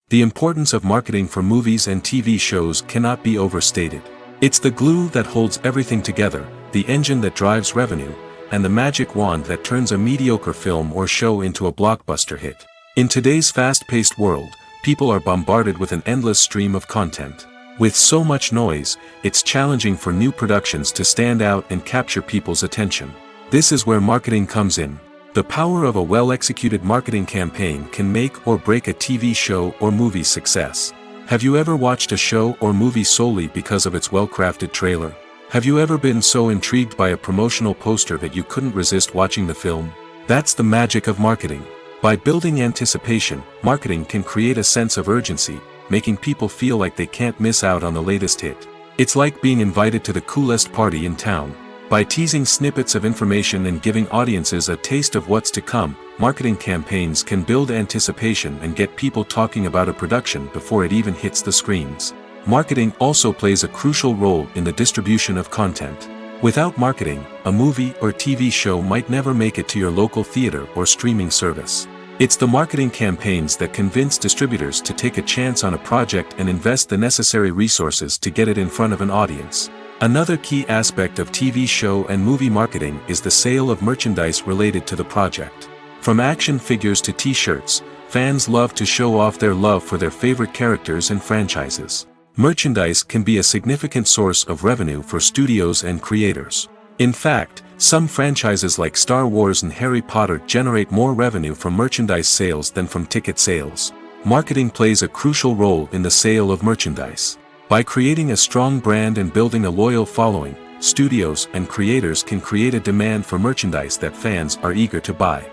The importance of marketing for movies and TV shows cannot be overstated. It's the glue that holds everything together, the engine that drives revenue, and the magic wand that turns a mediocre film or show into a blockbuster hit. In today's fast-paced world, people are bombarded with an endless stream of content. With so much noise, it's challenging for new productions to stand out and capture people's attention. This is where marketing comes in. The power of a well-executed marketing campaign can make or break a TV show or movie's success. Have you ever watched a show or movie solely because of its well-crafted trailer? Have you ever been so intrigued by a promotional poster that you couldn't resist watching the film? That's the magic of marketing. By building anticipation, marketing can create a sense of urgency, making people feel like they can't miss out on the latest hit. It's like being invited to the coolest party in town. By teasing snippets of information and giving audiences a taste of what's to come, marketing campaigns can build anticipation and get people talking about a production before it even hits the screens. Marketing also plays a crucial role in the distribution of content. Without marketing, a movie or TV show might never make it to your local theater or streaming service. It's the marketing campaigns that convince distributors to take a chance on a project and invest the necessary resources to get it in front of an audience. Another key aspect of TV show and movie marketing is the sale of merchandise related to the project. From action figures to t-shirts, fans love to show off their love for their favorite characters and franchises. Merchandise can be a significant source of revenue for studios and creators. In fact, some franchises like Star Wars and Harry Potter generate more revenue from merchandise sales than from ticket sales. Marketing plays a crucial role in the sale of merchandise. By creating a strong brand and building a loyal following, studios and creators can create a demand for merchandise that fans are eager to buy.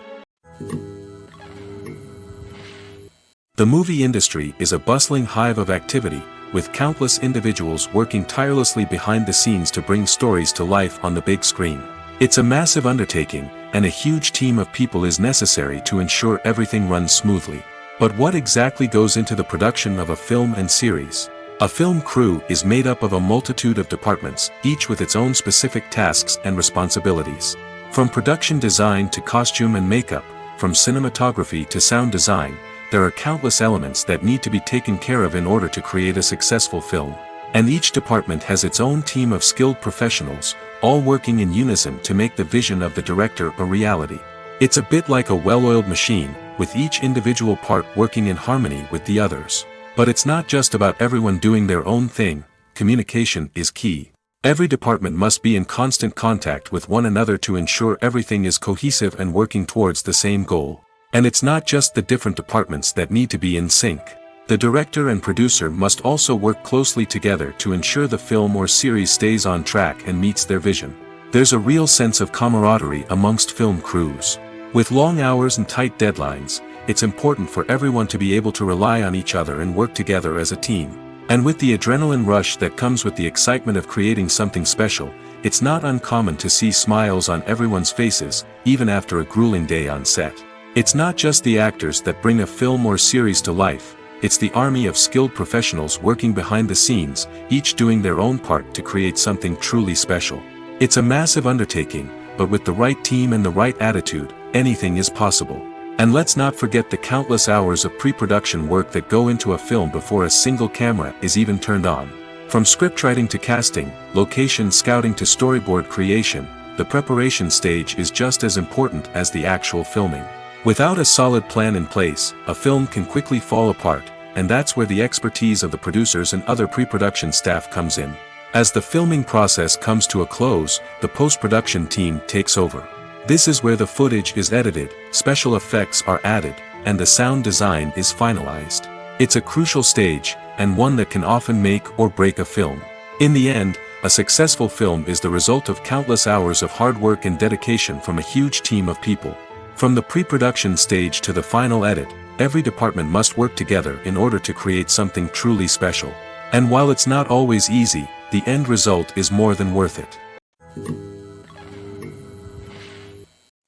The movie industry is a bustling hive of activity, with countless individuals working tirelessly behind the scenes to bring stories to life on the big screen. It's a massive undertaking, and a huge team of people is necessary to ensure everything runs smoothly. But what exactly goes into the production of a film and series? A film crew is made up of a multitude of departments, each with its own specific tasks and responsibilities. From production design to costume and makeup, from cinematography to sound design, there are countless elements that need to be taken care of in order to create a successful film. And each department has its own team of skilled professionals, all working in unison to make the vision of the director a reality. It's a bit like a well-oiled machine, with each individual part working in harmony with the others. But it's not just about everyone doing their own thing. Communication is key. Every department must be in constant contact with one another to ensure everything is cohesive and working towards the same goal. And it's not just the different departments that need to be in sync. The director and producer must also work closely together to ensure the film or series stays on track and meets their vision. There's a real sense of camaraderie amongst film crews. With long hours and tight deadlines, it's important for everyone to be able to rely on each other and work together as a team. And with the adrenaline rush that comes with the excitement of creating something special, it's not uncommon to see smiles on everyone's faces, even after a grueling day on set. It's not just the actors that bring a film or series to life, it's the army of skilled professionals working behind the scenes, each doing their own part to create something truly special. It's a massive undertaking, but with the right team and the right attitude, anything is possible. And let's not forget the countless hours of pre-production work that go into a film before a single camera is even turned on. From scriptwriting to casting, location scouting to storyboard creation, the preparation stage is just as important as the actual filming. Without a solid plan in place, a film can quickly fall apart, and that's where the expertise of the producers and other pre-production staff comes in. As the filming process comes to a close, the post-production team takes over. This is where the footage is edited, special effects are added, and the sound design is finalized. It's a crucial stage, and one that can often make or break a film. In the end, a successful film is the result of countless hours of hard work and dedication from a huge team of people. From the pre-production stage to the final edit, every department must work together in order to create something truly special. And while it's not always easy, the end result is more than worth it.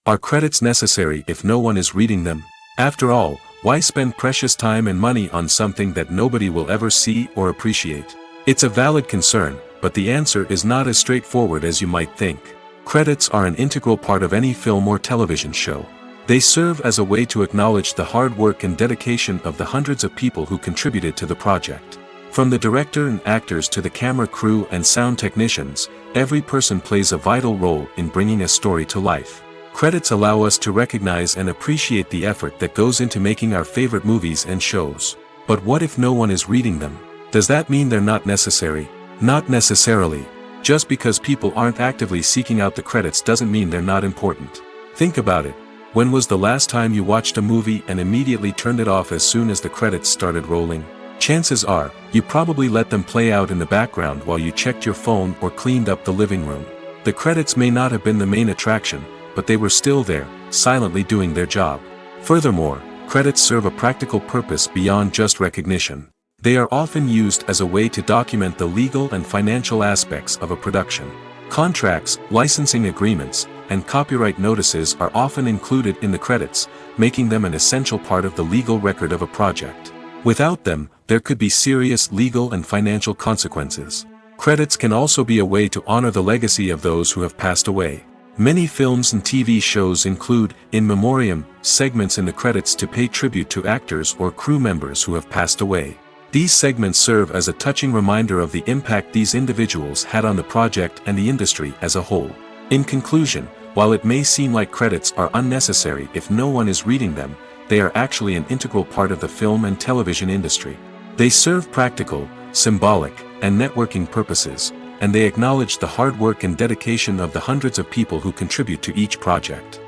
Are credits necessary if no one is reading them? After all, why spend precious time and money on something that nobody will ever see or appreciate? It's a valid concern, but the answer is not as straightforward as you might think. Credits are an integral part of any film or television show. They serve as a way to acknowledge the hard work and dedication of the hundreds of people who contributed to the project. From the director and actors to the camera crew and sound technicians, every person plays a vital role in bringing a story to life. Credits allow us to recognize and appreciate the effort that goes into making our favorite movies and shows. But what if no one is reading them? Does that mean they're not necessary? Not necessarily. Just because people aren't actively seeking out the credits doesn't mean they're not important. Think about it. When was the last time you watched a movie and immediately turned it off as soon as the credits started rolling? Chances are, you probably let them play out in the background while you checked your phone or cleaned up the living room. The credits may not have been the main attraction, but they were still there, silently doing their job. Furthermore, credits serve a practical purpose beyond just recognition. They are often used as a way to document the legal and financial aspects of a production. Contracts, licensing agreements, and copyright notices are often included in the credits, making them an essential part of the legal record of a project. Without them, there could be serious legal and financial consequences. Credits can also be a way to honor the legacy of those who have passed away. Many films and TV shows include, in memoriam, segments in the credits to pay tribute to actors or crew members who have passed away. These segments serve as a touching reminder of the impact these individuals had on the project and the industry as a whole. In conclusion, while it may seem like credits are unnecessary if no one is reading them, they are actually an integral part of the film and television industry. They serve practical, symbolic, and networking purposes, and they acknowledge the hard work and dedication of the hundreds of people who contribute to each project.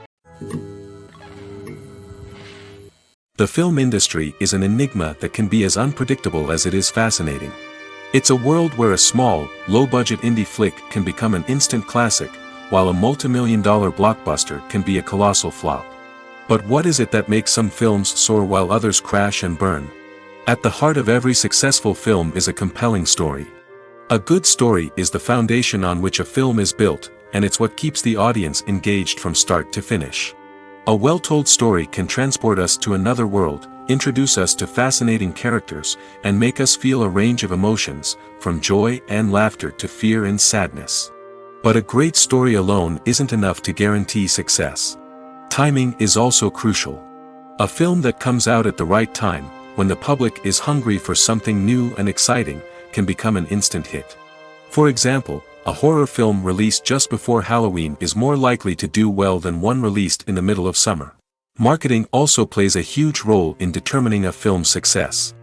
The film industry is an enigma that can be as unpredictable as it is fascinating. It's a world where a small, low-budget indie flick can become an instant classic, while a multi-million-dollar blockbuster can be a colossal flop. But what is it that makes some films soar while others crash and burn? At the heart of every successful film is a compelling story. A good story is the foundation on which a film is built, and it's what keeps the audience engaged from start to finish. A well-told story can transport us to another world, introduce us to fascinating characters, and make us feel a range of emotions, from joy and laughter to fear and sadness. But a great story alone isn't enough to guarantee success. Timing is also crucial. A film that comes out at the right time, when the public is hungry for something new and exciting, can become an instant hit. For example, a horror film released just before Halloween is more likely to do well than one released in the middle of summer. Marketing also plays a huge role in determining a film's success.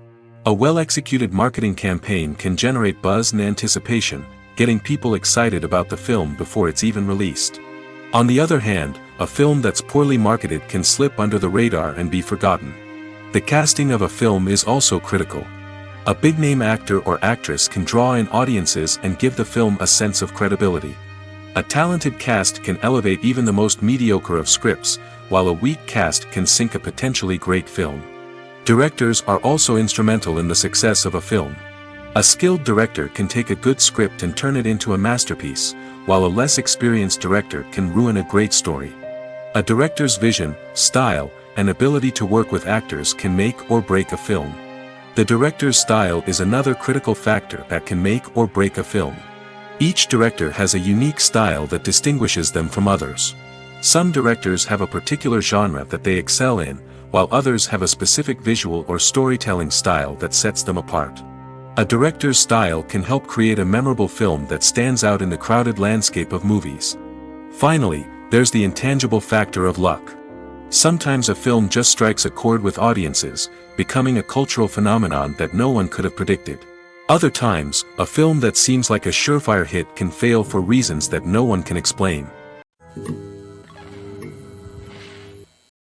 A well-executed marketing campaign can generate buzz and anticipation, getting people excited about the film before it's even released. On the other hand, a film that's poorly marketed can slip under the radar and be forgotten. The casting of a film is also critical. A big-name actor or actress can draw in audiences and give the film a sense of credibility. A talented cast can elevate even the most mediocre of scripts, while a weak cast can sink a potentially great film. Directors are also instrumental in the success of a film. A skilled director can take a good script and turn it into a masterpiece, while a less experienced director can ruin a great story. A director's vision, style, and ability to work with actors can make or break a film. The director's style is another critical factor that can make or break a film. Each director has a unique style that distinguishes them from others. Some directors have a particular genre that they excel in, while others have a specific visual or storytelling style that sets them apart. A director's style can help create a memorable film that stands out in the crowded landscape of movies. Finally, there's the intangible factor of luck. Sometimes a film just strikes a chord with audiences, becoming a cultural phenomenon that no one could have predicted. Other times, a film that seems like a surefire hit can fail for reasons that no one can explain.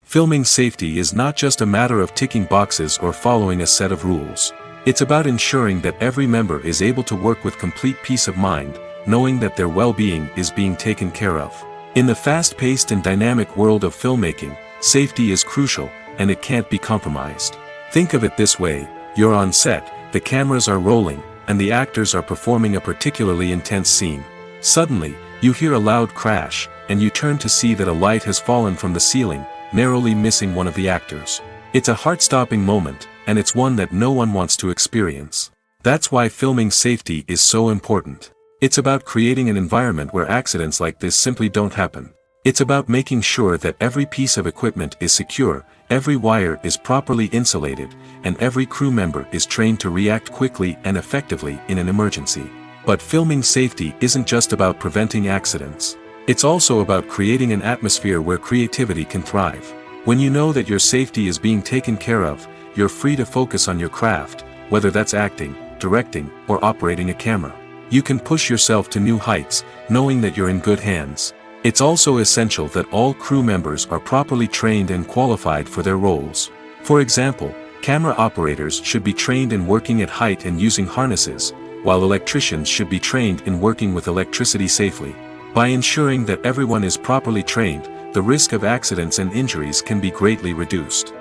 Filming safety is not just a matter of ticking boxes or following a set of rules. It's about ensuring that every member is able to work with complete peace of mind, knowing that their well-being is being taken care of. In the fast-paced and dynamic world of filmmaking, safety is crucial, and it can't be compromised. Think of it this way: you're on set, the cameras are rolling, and the actors are performing a particularly intense scene. Suddenly, you hear a loud crash, and you turn to see that a light has fallen from the ceiling, narrowly missing one of the actors. It's a heart-stopping moment, and it's one that no one wants to experience. That's why filming safety is so important. It's about creating an environment where accidents like this simply don't happen. It's about making sure that every piece of equipment is secure, every wire is properly insulated, and every crew member is trained to react quickly and effectively in an emergency. But filming safety isn't just about preventing accidents. It's also about creating an atmosphere where creativity can thrive. When you know that your safety is being taken care of, you're free to focus on your craft, whether that's acting, directing, or operating a camera. You can push yourself to new heights, knowing that you're in good hands. It's also essential that all crew members are properly trained and qualified for their roles. For example, camera operators should be trained in working at height and using harnesses, while electricians should be trained in working with electricity safely. By ensuring that everyone is properly trained, the risk of accidents and injuries can be greatly reduced.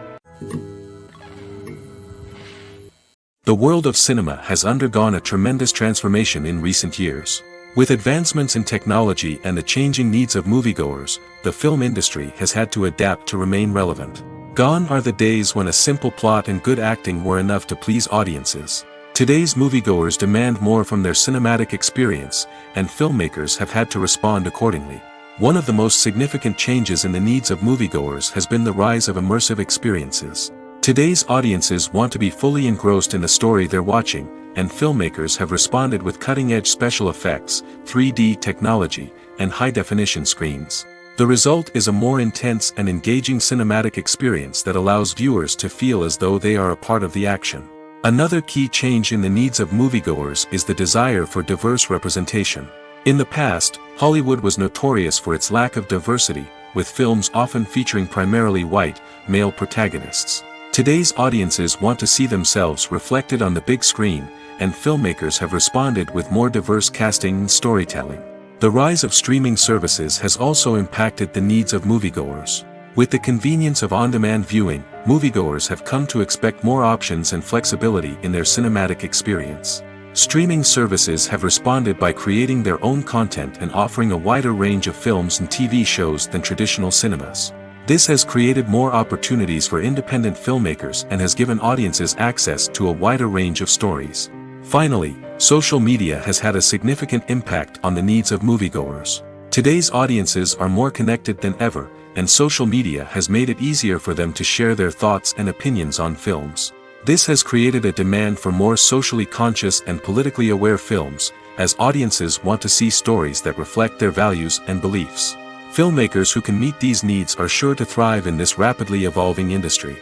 The world of cinema has undergone a tremendous transformation in recent years. With advancements in technology and the changing needs of moviegoers, the film industry has had to adapt to remain relevant. Gone are the days when a simple plot and good acting were enough to please audiences. Today's moviegoers demand more from their cinematic experience, and filmmakers have had to respond accordingly. One of the most significant changes in the needs of moviegoers has been the rise of immersive experiences. Today's audiences want to be fully engrossed in the story they're watching, and filmmakers have responded with cutting-edge special effects, 3D technology, and high-definition screens. The result is a more intense and engaging cinematic experience that allows viewers to feel as though they are a part of the action. Another key change in the needs of moviegoers is the desire for diverse representation. In the past, Hollywood was notorious for its lack of diversity, with films often featuring primarily white, male protagonists. Today's audiences want to see themselves reflected on the big screen, and filmmakers have responded with more diverse casting and storytelling. The rise of streaming services has also impacted the needs of moviegoers. With the convenience of on-demand viewing, moviegoers have come to expect more options and flexibility in their cinematic experience. Streaming services have responded by creating their own content and offering a wider range of films and TV shows than traditional cinemas. This has created more opportunities for independent filmmakers and has given audiences access to a wider range of stories. Finally, social media has had a significant impact on the needs of moviegoers. Today's audiences are more connected than ever, and social media has made it easier for them to share their thoughts and opinions on films. This has created a demand for more socially conscious and politically aware films, as audiences want to see stories that reflect their values and beliefs. Filmmakers who can meet these needs are sure to thrive in this rapidly evolving industry.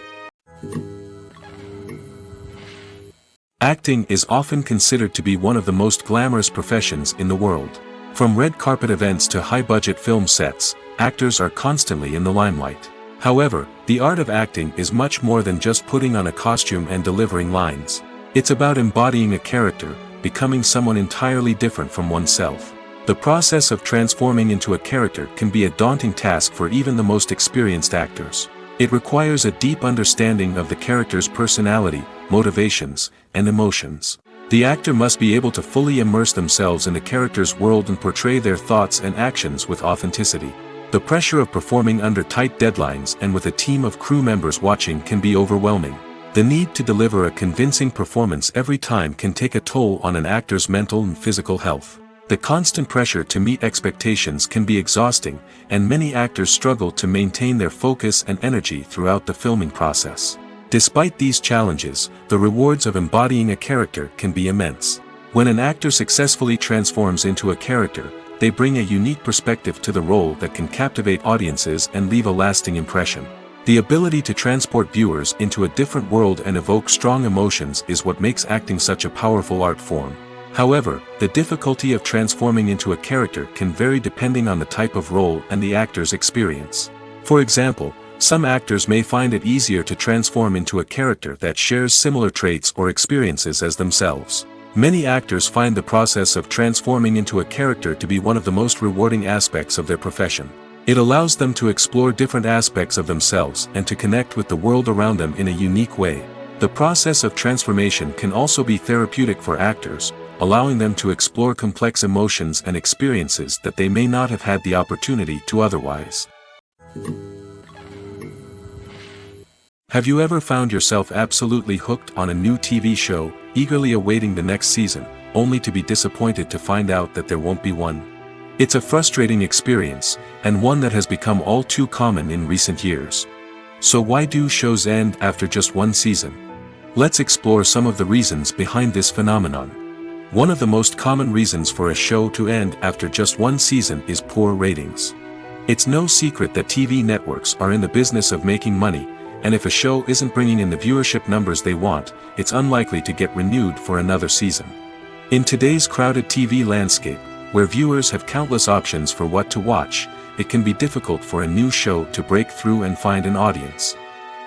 Acting is often considered to be one of the most glamorous professions in the world. From red carpet events to high-budget film sets, actors are constantly in the limelight. However, the art of acting is much more than just putting on a costume and delivering lines. It's about embodying a character, becoming someone entirely different from oneself. The process of transforming into a character can be a daunting task for even the most experienced actors. It requires a deep understanding of the character's personality, motivations, and emotions. The actor must be able to fully immerse themselves in the character's world and portray their thoughts and actions with authenticity. The pressure of performing under tight deadlines and with a team of crew members watching can be overwhelming. The need to deliver a convincing performance every time can take a toll on an actor's mental and physical health. The constant pressure to meet expectations can be exhausting, and many actors struggle to maintain their focus and energy throughout the filming process. Despite these challenges, the rewards of embodying a character can be immense. When an actor successfully transforms into a character, they bring a unique perspective to the role that can captivate audiences and leave a lasting impression. The ability to transport viewers into a different world and evoke strong emotions is what makes acting such a powerful art form. However, the difficulty of transforming into a character can vary depending on the type of role and the actor's experience. For example, some actors may find it easier to transform into a character that shares similar traits or experiences as themselves. Many actors find the process of transforming into a character to be one of the most rewarding aspects of their profession. It allows them to explore different aspects of themselves and to connect with the world around them in a unique way. The process of transformation can also be therapeutic for actors, allowing them to explore complex emotions and experiences that they may not have had the opportunity to otherwise. Have you ever found yourself absolutely hooked on a new TV show, eagerly awaiting the next season, only to be disappointed to find out that there won't be one? It's a frustrating experience, and one that has become all too common in recent years. So why do shows end after just one season? Let's explore some of the reasons behind this phenomenon. One of the most common reasons for a show to end after just one season is poor ratings. It's no secret that TV networks are in the business of making money, and if a show isn't bringing in the viewership numbers they want, it's unlikely to get renewed for another season. In today's crowded TV landscape, where viewers have countless options for what to watch, it can be difficult for a new show to break through and find an audience.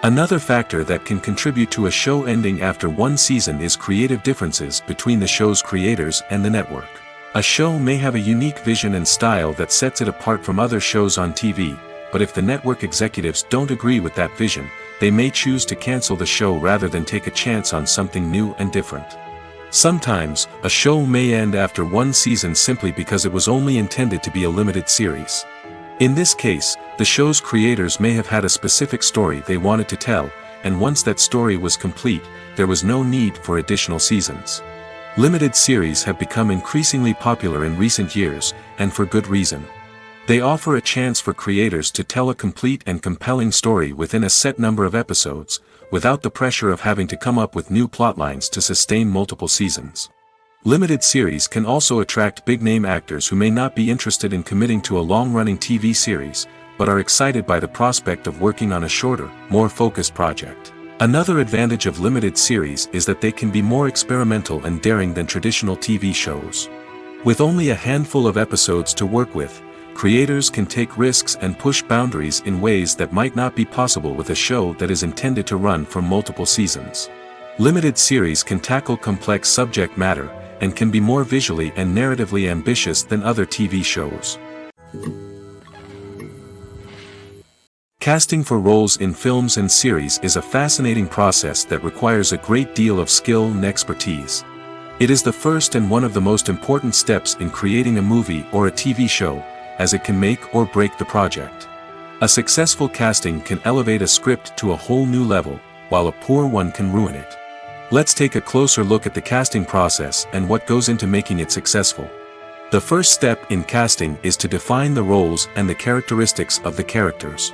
Another factor that can contribute to a show ending after one season is creative differences between the show's creators and the network. A show may have a unique vision and style that sets it apart from other shows on TV, but if the network executives don't agree with that vision, they may choose to cancel the show rather than take a chance on something new and different. Sometimes, a show may end after one season simply because it was only intended to be a limited series. In this case, the show's creators may have had a specific story they wanted to tell, and once that story was complete, there was no need for additional seasons. Limited series have become increasingly popular in recent years, and for good reason. They offer a chance for creators to tell a complete and compelling story within a set number of episodes, without the pressure of having to come up with new plotlines to sustain multiple seasons. Limited series can also attract big-name actors who may not be interested in committing to a long-running TV series, but are excited by the prospect of working on a shorter, more focused project. Another advantage of limited series is that they can be more experimental and daring than traditional TV shows. With only a handful of episodes to work with, creators can take risks and push boundaries in ways that might not be possible with a show that is intended to run for multiple seasons. Limited series can tackle complex subject matter, and can be more visually and narratively ambitious than other TV shows. Casting for roles in films and series is a fascinating process that requires a great deal of skill and expertise. It is the first and one of the most important steps in creating a movie or a TV show, as it can make or break the project. A successful casting can elevate a script to a whole new level, while a poor one can ruin it. Let's take a closer look at the casting process and what goes into making it successful. The first step in casting is to define the roles and the characteristics of the characters.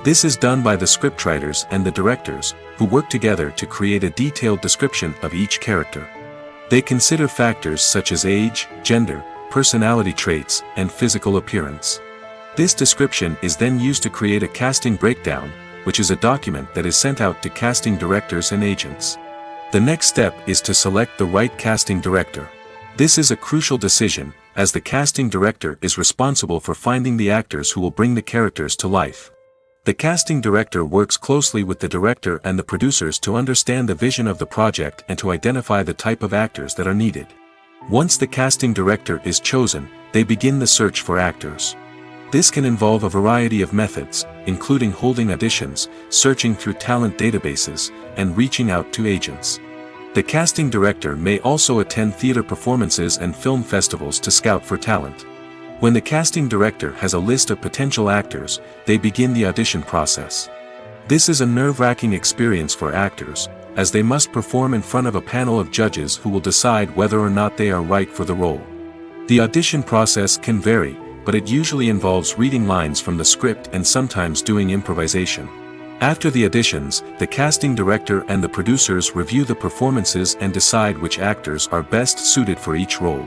This is done by the scriptwriters and the directors, who work together to create a detailed description of each character. They consider factors such as age, gender, personality traits, and physical appearance. This description is then used to create a casting breakdown, which is a document that is sent out to casting directors and agents. The next step is to select the right casting director. This is a crucial decision, as the casting director is responsible for finding the actors who will bring the characters to life. The casting director works closely with the director and the producers to understand the vision of the project and to identify the type of actors that are needed. Once the casting director is chosen, they begin the search for actors. This can involve a variety of methods, including holding auditions, searching through talent databases, and reaching out to agents. The casting director may also attend theater performances and film festivals to scout for talent. When the casting director has a list of potential actors, they begin the audition process. This is a nerve-wracking experience for actors, as they must perform in front of a panel of judges who will decide whether or not they are right for the role. The audition process can vary, but it usually involves reading lines from the script and sometimes doing improvisation. After the auditions, the casting director and the producers review the performances and decide which actors are best suited for each role.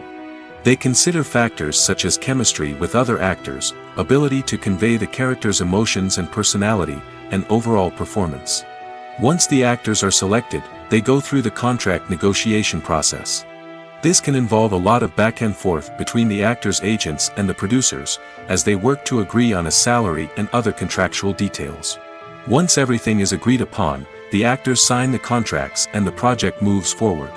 They consider factors such as chemistry with other actors, ability to convey the character's emotions and personality, and overall performance. Once the actors are selected, they go through the contract negotiation process. This can involve a lot of back and forth between the actors' agents and the producers, as they work to agree on a salary and other contractual details. Once everything is agreed upon, the actors sign the contracts and the project moves forward.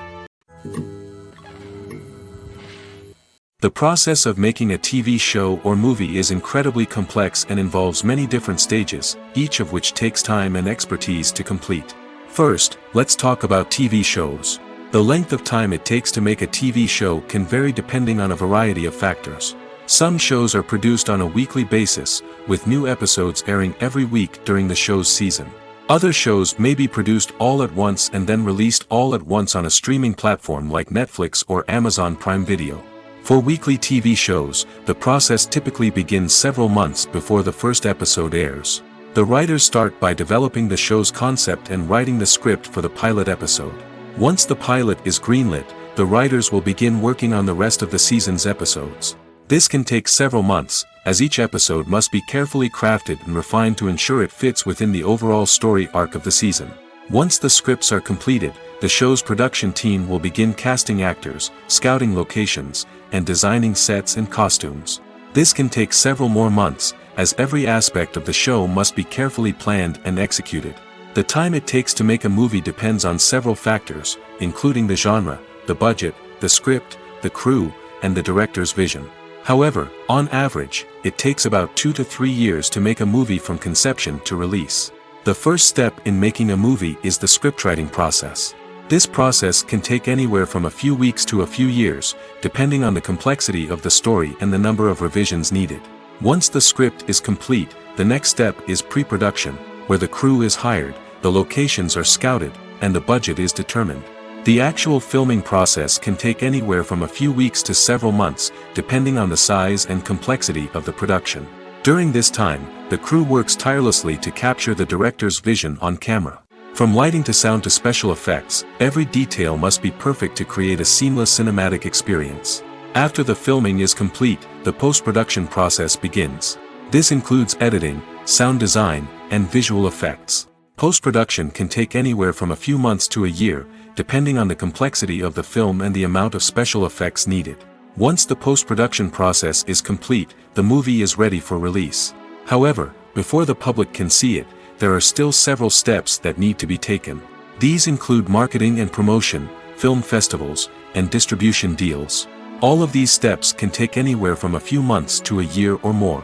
The process of making a TV show or movie is incredibly complex and involves many different stages, each of which takes time and expertise to complete. First, let's talk about TV shows. The length of time it takes to make a TV show can vary depending on a variety of factors. Some shows are produced on a weekly basis, with new episodes airing every week during the show's season. Other shows may be produced all at once and then released all at once on a streaming platform like Netflix or Amazon Prime Video. For weekly TV shows, the process typically begins several months before the first episode airs. The writers start by developing the show's concept and writing the script for the pilot episode. Once the pilot is greenlit, the writers will begin working on the rest of the season's episodes. This can take several months, as each episode must be carefully crafted and refined to ensure it fits within the overall story arc of the season. Once the scripts are completed, the show's production team will begin casting actors, scouting locations, and designing sets and costumes. This can take several more months, as every aspect of the show must be carefully planned and executed. The time it takes to make a movie depends on several factors, including the genre, the budget, the script, the crew, and the director's vision. However, on average, it takes about 2 to 3 years to make a movie from conception to release. The first step in making a movie is the scriptwriting process. This process can take anywhere from a few weeks to a few years, depending on the complexity of the story and the number of revisions needed. Once the script is complete, the next step is pre-production, where the crew is hired, the locations are scouted, and the budget is determined. The actual filming process can take anywhere from a few weeks to several months, depending on the size and complexity of the production. During this time, the crew works tirelessly to capture the director's vision on camera. From lighting to sound to special effects, every detail must be perfect to create a seamless cinematic experience. After the filming is complete, the post-production process begins. This includes editing, sound design, and visual effects. Post-production can take anywhere from a few months to a year, depending on the complexity of the film and the amount of special effects needed. Once the post-production process is complete, the movie is ready for release. However, before the public can see it, there are still several steps that need to be taken. These include marketing and promotion, film festivals, and distribution deals. All of these steps can take anywhere from a few months to a year or more.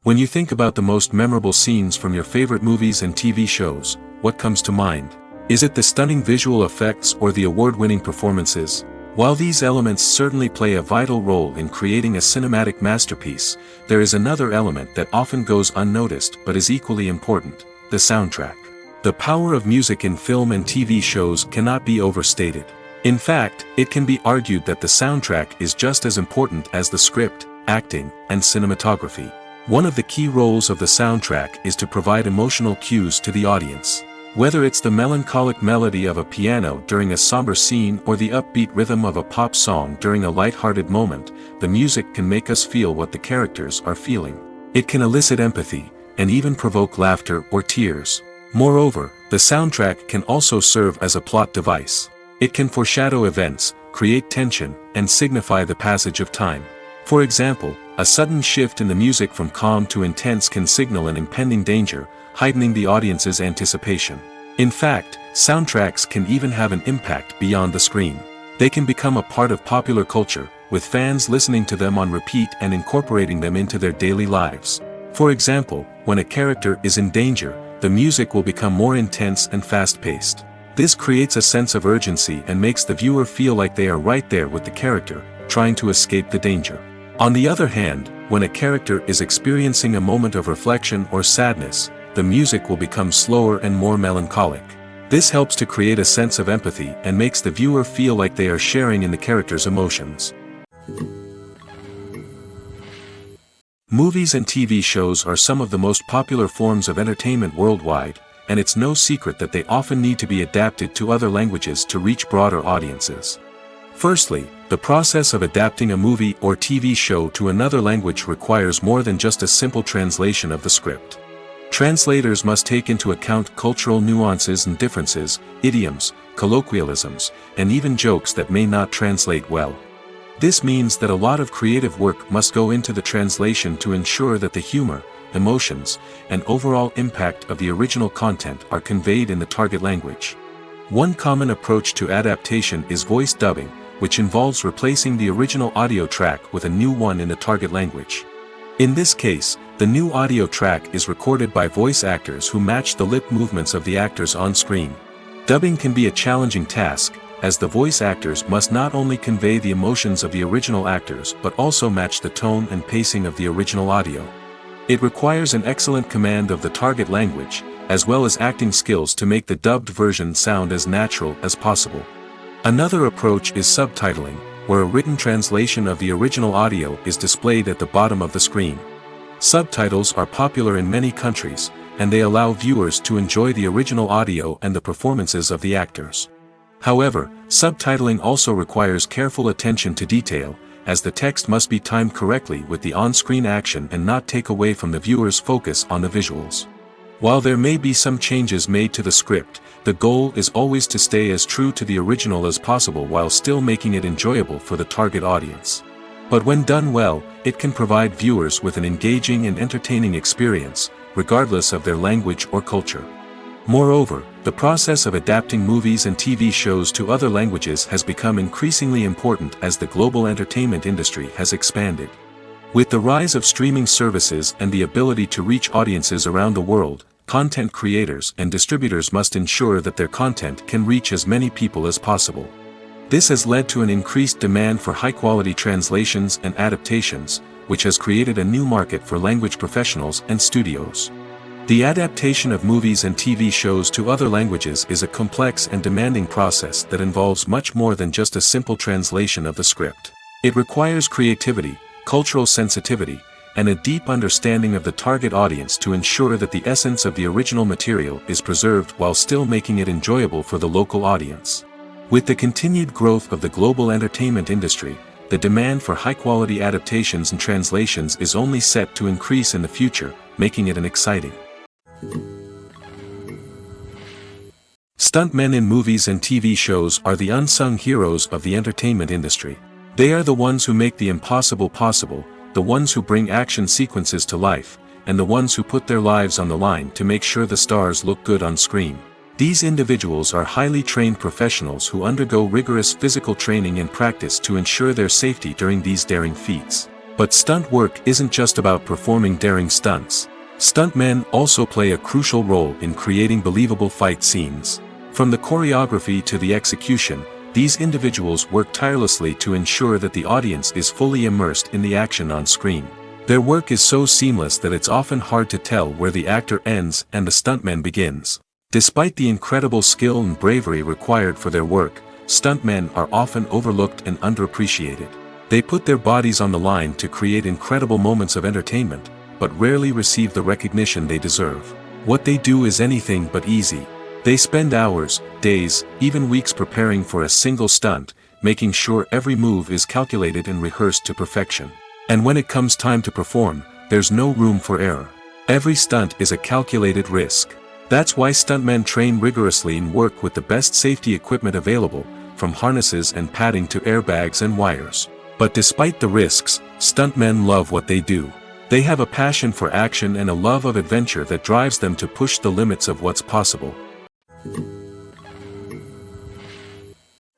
When you think about the most memorable scenes from your favorite movies and TV shows, what comes to mind? Is it the stunning visual effects or the award-winning performances? While these elements certainly play a vital role in creating a cinematic masterpiece, there is another element that often goes unnoticed but is equally important: the soundtrack. The power of music in film and TV shows cannot be overstated. In fact, it can be argued that the soundtrack is just as important as the script, acting, and cinematography. One of the key roles of the soundtrack is to provide emotional cues to the audience. Whether it's the melancholic melody of a piano during a somber scene or the upbeat rhythm of a pop song during a light-hearted moment, the music can make us feel what the characters are feeling. It can elicit empathy, and even provoke laughter or tears. Moreover, the soundtrack can also serve as a plot device. It can foreshadow events, create tension, and signify the passage of time. For example, a sudden shift in the music from calm to intense can signal an impending danger, heightening the audience's anticipation. In fact, soundtracks can even have an impact beyond the screen. They can become a part of popular culture, with fans listening to them on repeat and incorporating them into their daily lives. For example, when a character is in danger, the music will become more intense and fast-paced. This creates a sense of urgency and makes the viewer feel like they are right there with the character, trying to escape the danger. On the other hand, when a character is experiencing a moment of reflection or sadness, the music will become slower and more melancholic. This helps to create a sense of empathy and makes the viewer feel like they are sharing in the character's emotions. Movies and TV shows are some of the most popular forms of entertainment worldwide, and it's no secret that they often need to be adapted to other languages to reach broader audiences. Firstly, the process of adapting a movie or TV show to another language requires more than just a simple translation of the script. Translators must take into account cultural nuances and differences, idioms, colloquialisms, and even jokes that may not translate well. This means that a lot of creative work must go into the translation to ensure that the humor, emotions, and overall impact of the original content are conveyed in the target language. One common approach to adaptation is voice dubbing, which involves replacing the original audio track with a new one in the target language. In this case, the new audio track is recorded by voice actors who match the lip movements of the actors on screen. Dubbing can be a challenging task, as the voice actors must not only convey the emotions of the original actors but also match the tone and pacing of the original audio. It requires an excellent command of the target language, as well as acting skills to make the dubbed version sound as natural as possible. Another approach is subtitling, where a written translation of the original audio is displayed at the bottom of the screen. Subtitles are popular in many countries, and they allow viewers to enjoy the original audio and the performances of the actors. However, subtitling also requires careful attention to detail, as the text must be timed correctly with the on-screen action and not take away from the viewer's focus on the visuals. While there may be some changes made to the script, the goal is always to stay as true to the original as possible while still making it enjoyable for the target audience. But when done well, it can provide viewers with an engaging and entertaining experience, regardless of their language or culture. Moreover, the process of adapting movies and TV shows to other languages has become increasingly important as the global entertainment industry has expanded. With the rise of streaming services and the ability to reach audiences around the world, content creators and distributors must ensure that their content can reach as many people as possible. This has led to an increased demand for high-quality translations and adaptations, which has created a new market for language professionals and studios. The adaptation of movies and TV shows to other languages is a complex and demanding process that involves much more than just a simple translation of the script. It requires creativity, cultural sensitivity, and a deep understanding of the target audience to ensure that the essence of the original material is preserved while still making it enjoyable for the local audience. With the continued growth of the global entertainment industry, the demand for high-quality adaptations and translations is only set to increase in the future, making it an exciting. Stuntmen in movies and TV shows are the unsung heroes of the entertainment industry. They are the ones who make the impossible possible, the ones who bring action sequences to life, and the ones who put their lives on the line to make sure the stars look good on screen. These individuals are highly trained professionals who undergo rigorous physical training and practice to ensure their safety during these daring feats. But stunt work isn't just about performing daring stunts. Stuntmen also play a crucial role in creating believable fight scenes. From the choreography to the execution, these individuals work tirelessly to ensure that the audience is fully immersed in the action on screen. Their work is so seamless that it's often hard to tell where the actor ends and the stuntman begins. Despite the incredible skill and bravery required for their work, stuntmen are often overlooked and underappreciated. They put their bodies on the line to create incredible moments of entertainment, but rarely receive the recognition they deserve. What they do is anything but easy. They spend hours, days, even weeks preparing for a single stunt, making sure every move is calculated and rehearsed to perfection. And when it comes time to perform, there's no room for error. Every stunt is a calculated risk. That's why stuntmen train rigorously and work with the best safety equipment available, from harnesses and padding to airbags and wires. But despite the risks, stuntmen love what they do. They have a passion for action and a love of adventure that drives them to push the limits of what's possible.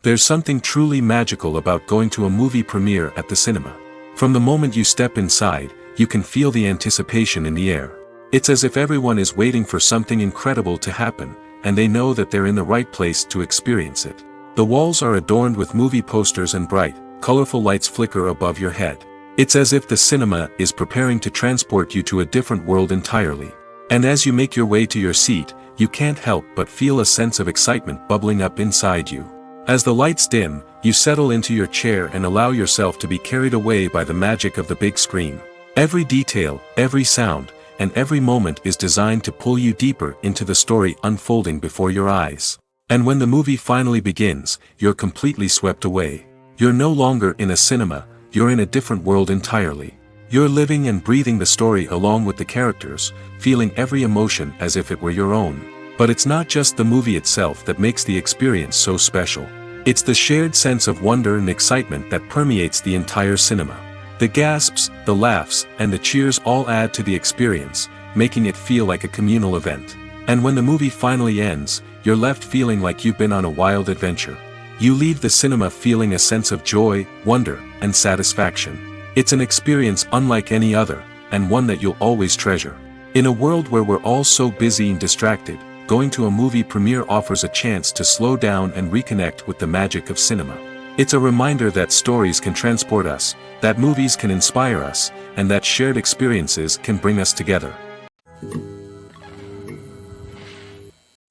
There's something truly magical about going to a movie premiere at the cinema. From the moment you step inside, you can feel the anticipation in the air. It's as if everyone is waiting for something incredible to happen, and they know that they're in the right place to experience it. The walls are adorned with movie posters and bright, colorful lights flicker above your head. It's as if the cinema is preparing to transport you to a different world entirely. And as you make your way to your seat, you can't help but feel a sense of excitement bubbling up inside you. As the lights dim, you settle into your chair and allow yourself to be carried away by the magic of the big screen. Every detail, every sound, and every moment is designed to pull you deeper into the story unfolding before your eyes. And when the movie finally begins, you're completely swept away. You're no longer in a cinema, you're in a different world entirely. You're living and breathing the story along with the characters, feeling every emotion as if it were your own. But it's not just the movie itself that makes the experience so special. It's the shared sense of wonder and excitement that permeates the entire cinema. The gasps, the laughs, and the cheers all add to the experience, making it feel like a communal event. And when the movie finally ends, you're left feeling like you've been on a wild adventure. You leave the cinema feeling a sense of joy, wonder, and satisfaction. It's an experience unlike any other, and one that you'll always treasure. In a world where we're all so busy and distracted, going to a movie premiere offers a chance to slow down and reconnect with the magic of cinema. It's a reminder that stories can transport us, that movies can inspire us, and that shared experiences can bring us together.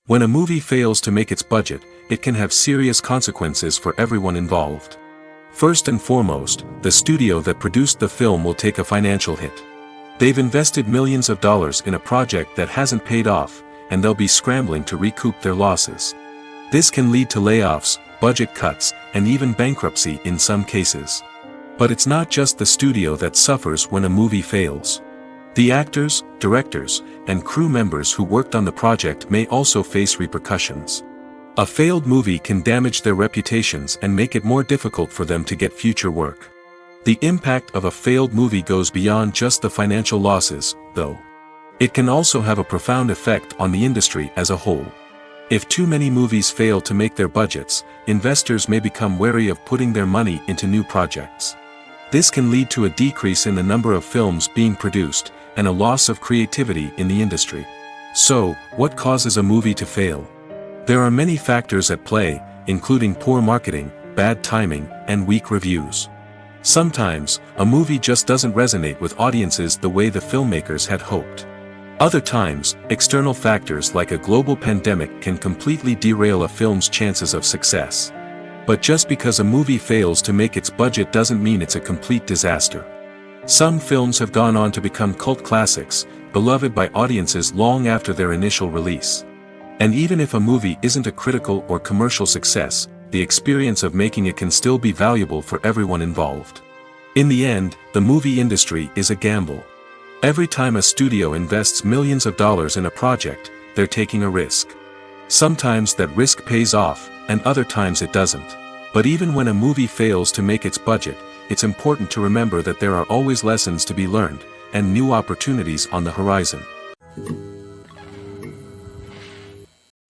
When a movie fails to make its budget, it can have serious consequences for everyone involved. First and foremost, the studio that produced the film will take a financial hit. They've invested millions of dollars in a project that hasn't paid off, and they'll be scrambling to recoup their losses. This can lead to layoffs, budget cuts, and even bankruptcy in some cases. But it's not just the studio that suffers when a movie fails. The actors, directors, and crew members who worked on the project may also face repercussions. A failed movie can damage their reputations and make it more difficult for them to get future work. The impact of a failed movie goes beyond just the financial losses, though. It can also have a profound effect on the industry as a whole. If too many movies fail to make their budgets, investors may become wary of putting their money into new projects. This can lead to a decrease in the number of films being produced, and a loss of creativity in the industry. So, what causes a movie to fail? There are many factors at play, including poor marketing, bad timing, and weak reviews. Sometimes, a movie just doesn't resonate with audiences the way the filmmakers had hoped. Other times, external factors like a global pandemic can completely derail a film's chances of success. But just because a movie fails to make its budget doesn't mean it's a complete disaster. Some films have gone on to become cult classics, beloved by audiences long after their initial release. And even if a movie isn't a critical or commercial success, the experience of making it can still be valuable for everyone involved. In the end, the movie industry is a gamble. Every time a studio invests millions of dollars in a project, they're taking a risk. Sometimes that risk pays off, and other times it doesn't. But even when a movie fails to make its budget, it's important to remember that there are always lessons to be learned, and new opportunities on the horizon.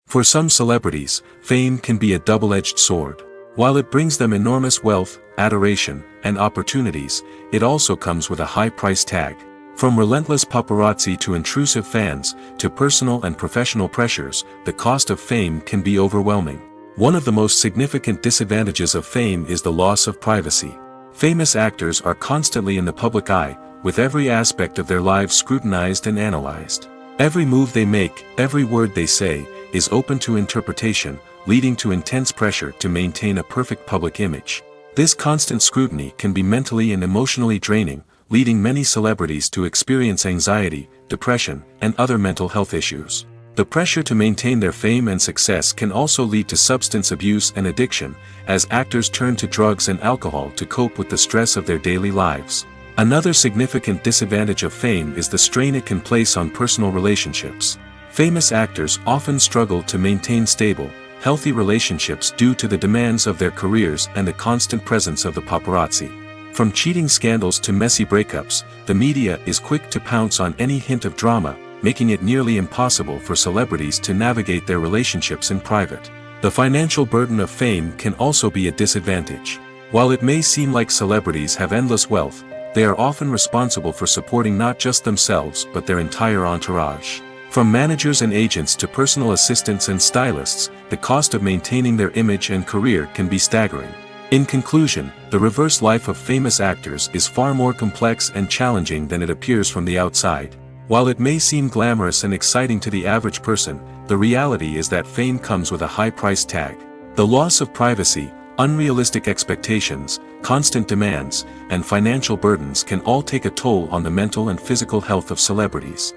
For some celebrities, fame can be a double-edged sword. While it brings them enormous wealth, adoration, and opportunities, it also comes with a high price tag. From relentless paparazzi to intrusive fans, to personal and professional pressures, the cost of fame can be overwhelming. One of the most significant disadvantages of fame is the loss of privacy. Famous actors are constantly in the public eye, with every aspect of their lives scrutinized and analyzed. Every move they make, every word they say, is open to interpretation, leading to intense pressure to maintain a perfect public image. This constant scrutiny can be mentally and emotionally draining, leading many celebrities to experience anxiety, depression, and other mental health issues. The pressure to maintain their fame and success can also lead to substance abuse and addiction, as actors turn to drugs and alcohol to cope with the stress of their daily lives. Another significant disadvantage of fame is the strain it can place on personal relationships. Famous actors often struggle to maintain stable, healthy relationships due to the demands of their careers and the constant presence of the paparazzi. From cheating scandals to messy breakups, the media is quick to pounce on any hint of drama, making it nearly impossible for celebrities to navigate their relationships in private. The financial burden of fame can also be a disadvantage. While it may seem like celebrities have endless wealth, they are often responsible for supporting not just themselves but their entire entourage. From managers and agents to personal assistants and stylists, the cost of maintaining their image and career can be staggering. In conclusion, the reverse life of famous actors is far more complex and challenging than it appears from the outside. While it may seem glamorous and exciting to the average person, the reality is that fame comes with a high price tag. The loss of privacy, unrealistic expectations, constant demands, and financial burdens can all take a toll on the mental and physical health of celebrities.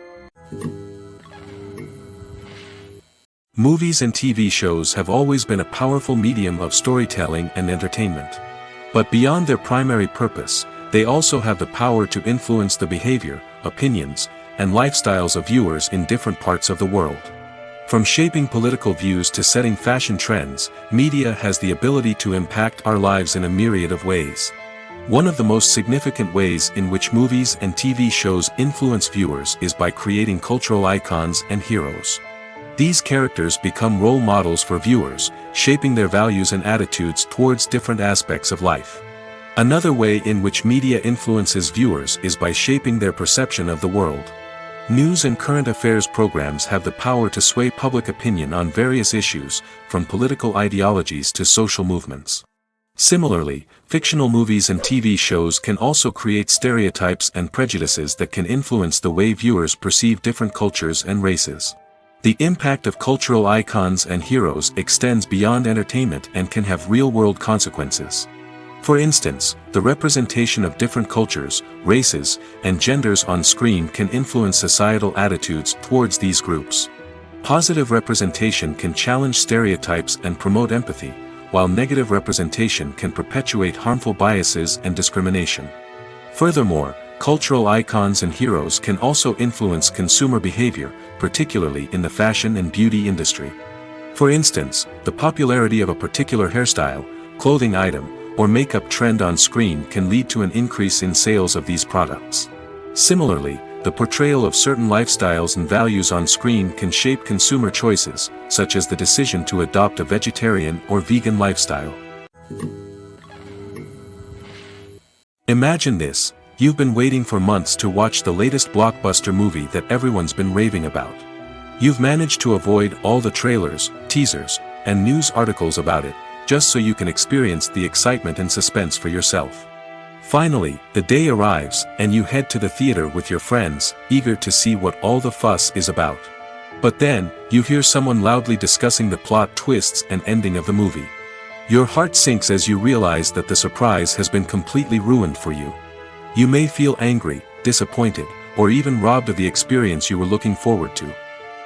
Movies and TV shows have always been a powerful medium of storytelling and entertainment. But beyond their primary purpose, they also have the power to influence the behavior, opinions, and lifestyles of viewers in different parts of the world. From shaping political views to setting fashion trends, media has the ability to impact our lives in a myriad of ways. One of the most significant ways in which movies and TV shows influence viewers is by creating cultural icons and heroes. These characters become role models for viewers, shaping their values and attitudes towards different aspects of life. Another way in which media influences viewers is by shaping their perception of the world. News and current affairs programs have the power to sway public opinion on various issues, from political ideologies to social movements. Similarly, fictional movies and TV shows can also create stereotypes and prejudices that can influence the way viewers perceive different cultures and races. The impact of cultural icons and heroes extends beyond entertainment and can have real-world consequences. For instance, the representation of different cultures, races, and genders on screen can influence societal attitudes towards these groups. Positive representation can challenge stereotypes and promote empathy, while negative representation can perpetuate harmful biases and discrimination. Furthermore, cultural icons and heroes can also influence consumer behavior, particularly in the fashion and beauty industry. For instance, the popularity of a particular hairstyle, clothing item, or makeup trend on screen can lead to an increase in sales of these products. Similarly, the portrayal of certain lifestyles and values on screen can shape consumer choices, such as the decision to adopt a vegetarian or vegan lifestyle. Imagine this: you've been waiting for months to watch the latest blockbuster movie that everyone's been raving about. You've managed to avoid all the trailers, teasers, and news articles about it, just so you can experience the excitement and suspense for yourself. Finally, the day arrives, and you head to the theater with your friends, eager to see what all the fuss is about. But then, you hear someone loudly discussing the plot twists and ending of the movie. Your heart sinks as you realize that the surprise has been completely ruined for you. You may feel angry, disappointed, or even robbed of the experience you were looking forward to.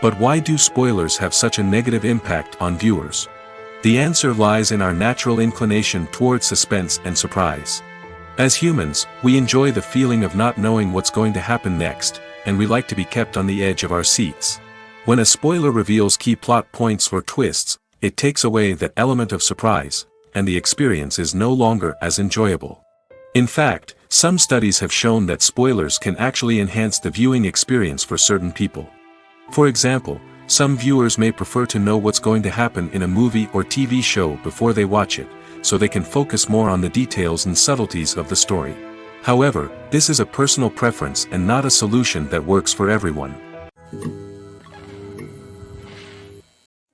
But why do spoilers have such a negative impact on viewers? The answer lies in our natural inclination towards suspense and surprise. As humans, we enjoy the feeling of not knowing what's going to happen next, and we like to be kept on the edge of our seats. When a spoiler reveals key plot points or twists, it takes away that element of surprise, and the experience is no longer as enjoyable. In fact, some studies have shown that spoilers can actually enhance the viewing experience for certain people. For example, some viewers may prefer to know what's going to happen in a movie or TV show before they watch it, so they can focus more on the details and subtleties of the story. However, this is a personal preference and not a solution that works for everyone.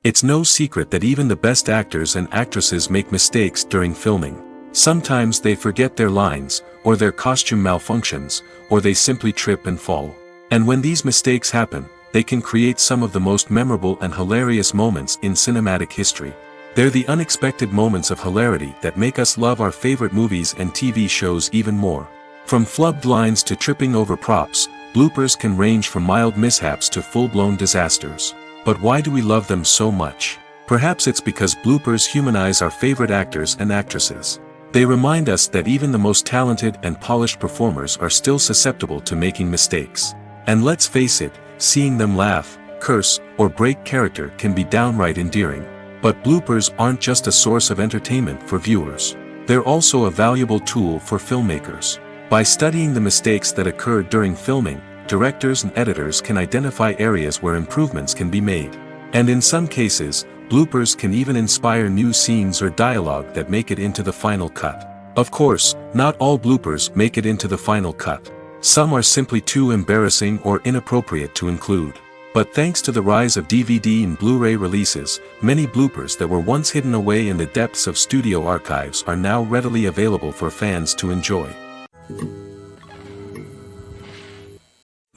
It's no secret that even the best actors and actresses make mistakes during filming. Sometimes they forget their lines, or their costume malfunctions, or they simply trip and fall. And when these mistakes happen, they can create some of the most memorable and hilarious moments in cinematic history. They're the unexpected moments of hilarity that make us love our favorite movies and TV shows even more. From flubbed lines to tripping over props, bloopers can range from mild mishaps to full-blown disasters. But why do we love them so much? Perhaps it's because bloopers humanize our favorite actors and actresses. They remind us that even the most talented and polished performers are still susceptible to making mistakes. And let's face it, seeing them laugh, curse, or break character can be downright endearing. But bloopers aren't just a source of entertainment for viewers. They're also a valuable tool for filmmakers. By studying the mistakes that occurred during filming, directors and editors can identify areas where improvements can be made. And in some cases, bloopers can even inspire new scenes or dialogue that make it into the final cut. Of course, not all bloopers make it into the final cut. Some are simply too embarrassing or inappropriate to include. But thanks to the rise of DVD and Blu-ray releases, many bloopers that were once hidden away in the depths of studio archives are now readily available for fans to enjoy.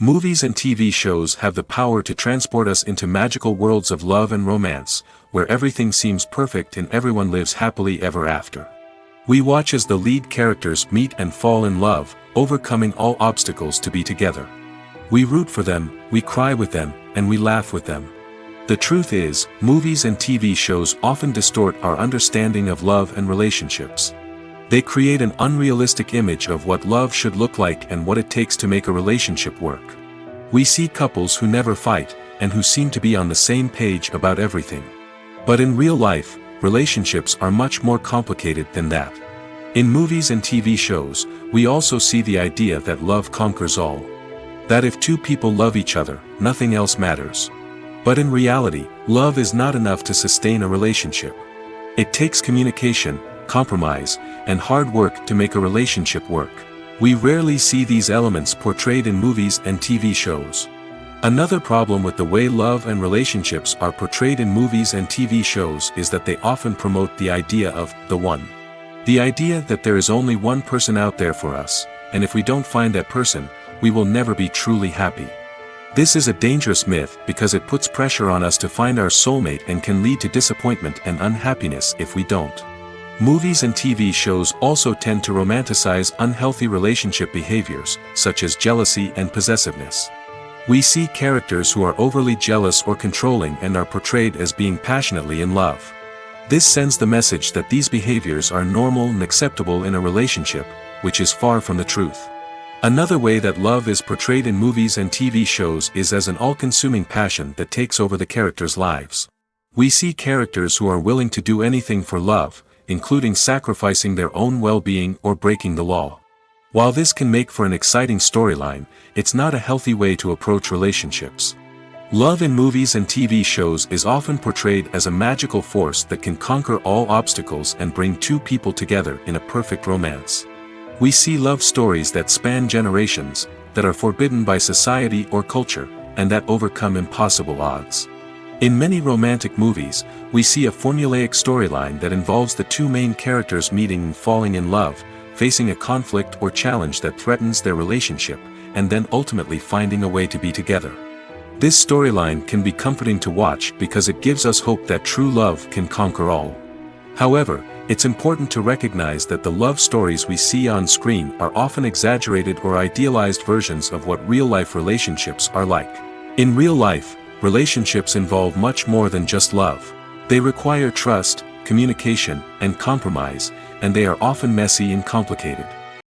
Movies and TV shows have the power to transport us into magical worlds of love and romance, where everything seems perfect and everyone lives happily ever after. We watch as the lead characters meet and fall in love, overcoming all obstacles to be together. We root for them, we cry with them, and we laugh with them. The truth is, movies and TV shows often distort our understanding of love and relationships. They create an unrealistic image of what love should look like and what it takes to make a relationship work. We see couples who never fight, and who seem to be on the same page about everything. But in real life, relationships are much more complicated than that. In movies and TV shows, we also see the idea that love conquers all. That if two people love each other, nothing else matters. But in reality, love is not enough to sustain a relationship. It takes communication, compromise, and hard work to make a relationship work. We rarely see these elements portrayed in movies and TV shows. Another problem with the way love and relationships are portrayed in movies and TV shows is that they often promote the idea of the one. The idea that there is only one person out there for us, and if we don't find that person, we will never be truly happy. This is a dangerous myth because it puts pressure on us to find our soulmate and can lead to disappointment and unhappiness if we don't. Movies and TV shows also tend to romanticize unhealthy relationship behaviors, such as jealousy and possessiveness. We see characters who are overly jealous or controlling and are portrayed as being passionately in love. This sends the message that these behaviors are normal and acceptable in a relationship, which is far from the truth. Another way that love is portrayed in movies and TV shows is as an all-consuming passion that takes over the characters' lives. We see characters who are willing to do anything for love, including sacrificing their own well-being or breaking the law. While this can make for an exciting storyline, it's not a healthy way to approach relationships. Love in movies and TV shows is often portrayed as a magical force that can conquer all obstacles and bring two people together in a perfect romance. We see love stories that span generations, that are forbidden by society or culture, and that overcome impossible odds. In many romantic movies, we see a formulaic storyline that involves the two main characters meeting and falling in love, facing a conflict or challenge that threatens their relationship, and then ultimately finding a way to be together. This storyline can be comforting to watch because it gives us hope that true love can conquer all. However, it's important to recognize that the love stories we see on screen are often exaggerated or idealized versions of what real-life relationships are like. In real life, relationships involve much more than just love. They require trust, communication, and compromise, and they are often messy and complicated.